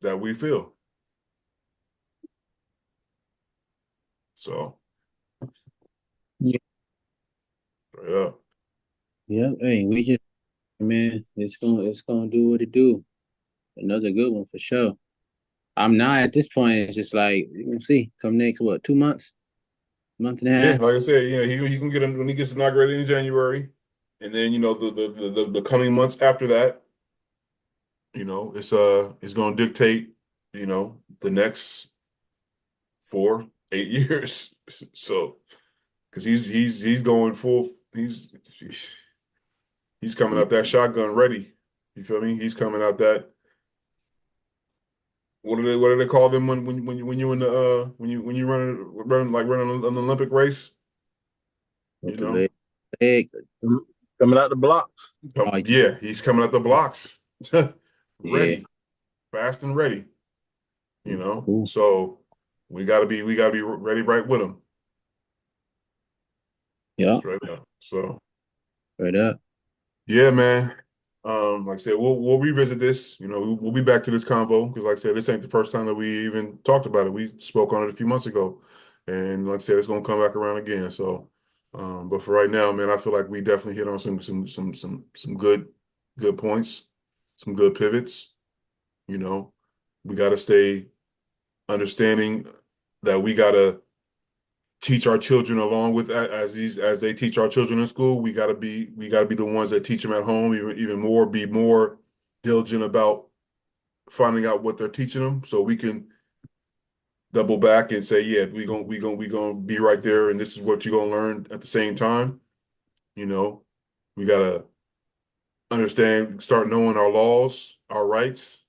that we feel? So, yeah, yeah. yeah. Hey, we just man, it's gonna do what it do. Another good one for sure. I'm now at this point. It's just like you can see. Come next what 2 months? month and a Yeah, half. like I said, he can get him when he gets inaugurated in January, and then the coming months after that, it's going to dictate, the next 4, 8 years. So, because he's going full, he's coming out that shotgun ready. You feel me? He's coming out that. What do they call them when you in the when you running an Olympic race? You With the know, leg. Coming out the blocks. Oh, Yeah, he's coming out the blocks, yeah. ready, fast and ready. Cool. So we gotta be ready right with him. Yeah. Straight up. So Right up. yeah, man. Like I said, we'll revisit this. We'll be back to this convo because, like I said, this ain't the first time that we even talked about it. We spoke on it a few months ago, and like I said, it's gonna come back around again. So, but for right now, man, I feel like we definitely hit on some good points, some good pivots. We got to stay understanding that we got to teach our children along with as they teach our children in school. We got to be the ones that teach them at home even more. Be more diligent about finding out what they're teaching them, so we can double back and say, yeah, we gonna be right there, and this is what you're gonna learn at the same time. We gotta understand, start knowing our laws, our rights,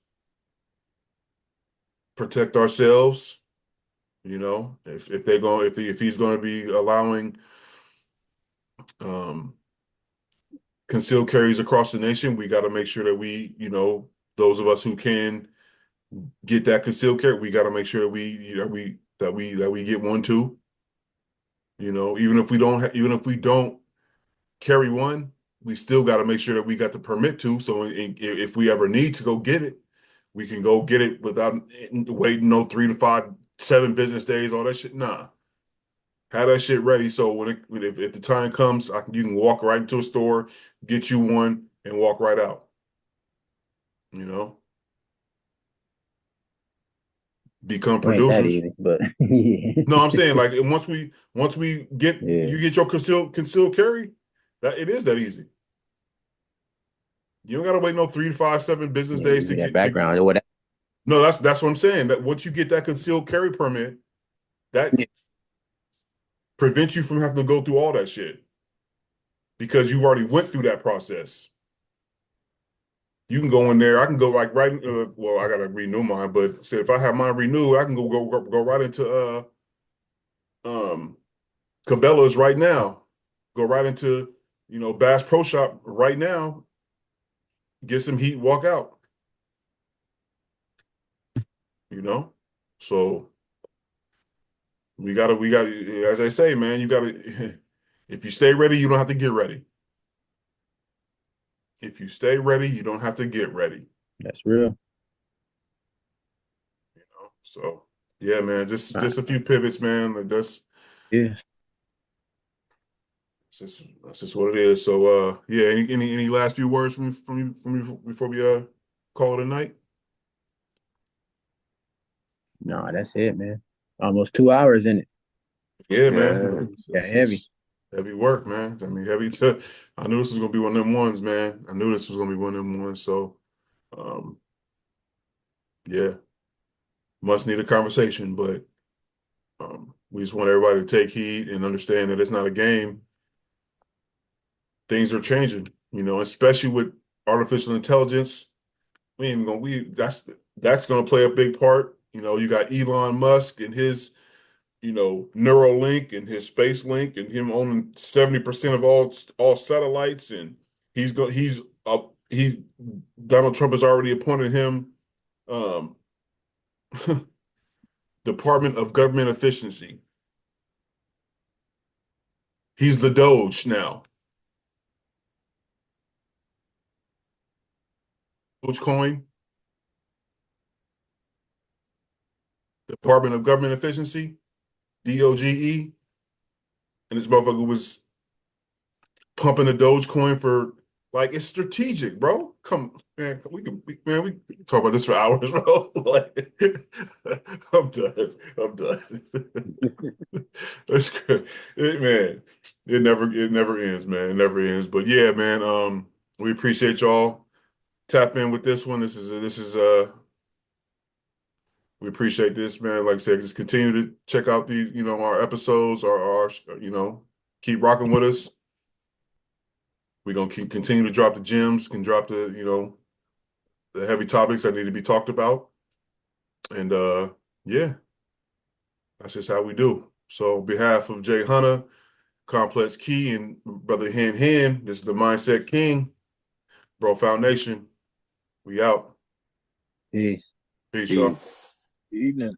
protect ourselves. If he's going to be allowing um, concealed carries across the nation, we got to make sure that those of us who can get that concealed carry, we got to make sure that we get one too. Even if we don't carry one, we still got to make sure that we got the permit to. So if we ever need to go get it, we can go get it without waiting 3 to 5, 7 business days, all that shit. Nah. Have that shit ready so if the time comes, you can walk right into a store, get you one, and walk right out. You know, become It ain't that producers. easy, but yeah. No, I'm saying like once we get Yeah. you get your concealed carry, that it is that easy. You don't gotta wait 3 to 5, 7 business Yeah, you days to need that get to. background or whatever. No, that's what I'm saying. That once you get that concealed carry permit, that Yeah. prevents you from having to go through all that shit because you've already went through that process. You can go in there. I can go like right. Well, I gotta renew mine, but say if I have mine renewed, I can go right into um Cabela's right now. Go right into Bass Pro Shop right now. Get some heat, walk out. You know, so we got as I say, man. You gotta if you stay ready, you don't have to get ready. If you stay ready, you don't have to get ready. That's real. So yeah, man. Just All right. just a few pivots, man. Like Yeah. that's just what it is. So yeah, any last few words from you before we call it a night? No, that's it, man. Almost 2 hours in it. Yeah, Yeah. man. Yeah, heavy. It's heavy work, man. I mean, I knew this was gonna be one of them ones, man. I knew this was gonna be one of them ones. So um yeah, must need a conversation, but we just want everybody to take heed and understand that it's not a game. Things are changing, especially with artificial intelligence. We ain't gonna we that's gonna play a big part. You got Elon Musk and his, Neuralink and his space link and him owning 70% of all satellites, and he Donald Trump has already appointed him um Department of Government Efficiency. He's the Doge now. Dogecoin, Department of Government Efficiency, DOGE, and this motherfucker was pumping the Dogecoin for, like, it's strategic, bro. come, man, we can talk about this for hours, bro. Like, I'm done. I'm done. That's good. Man, it never ends, man. It never ends. But yeah, man, we appreciate y'all. Tap in with this one. We appreciate this, man. Like I said, just continue to check out the, our episodes, keep rocking with us. We're gonna continue to drop the gems, can drop the heavy topics that need to be talked about. And yeah, that's just how we do. So on behalf of Jay Hunter, Complex Key, and Brother Hen, this is the Mindset King, Bro Foundation. We out. Peace. Peace, y'all. Peace. Evening.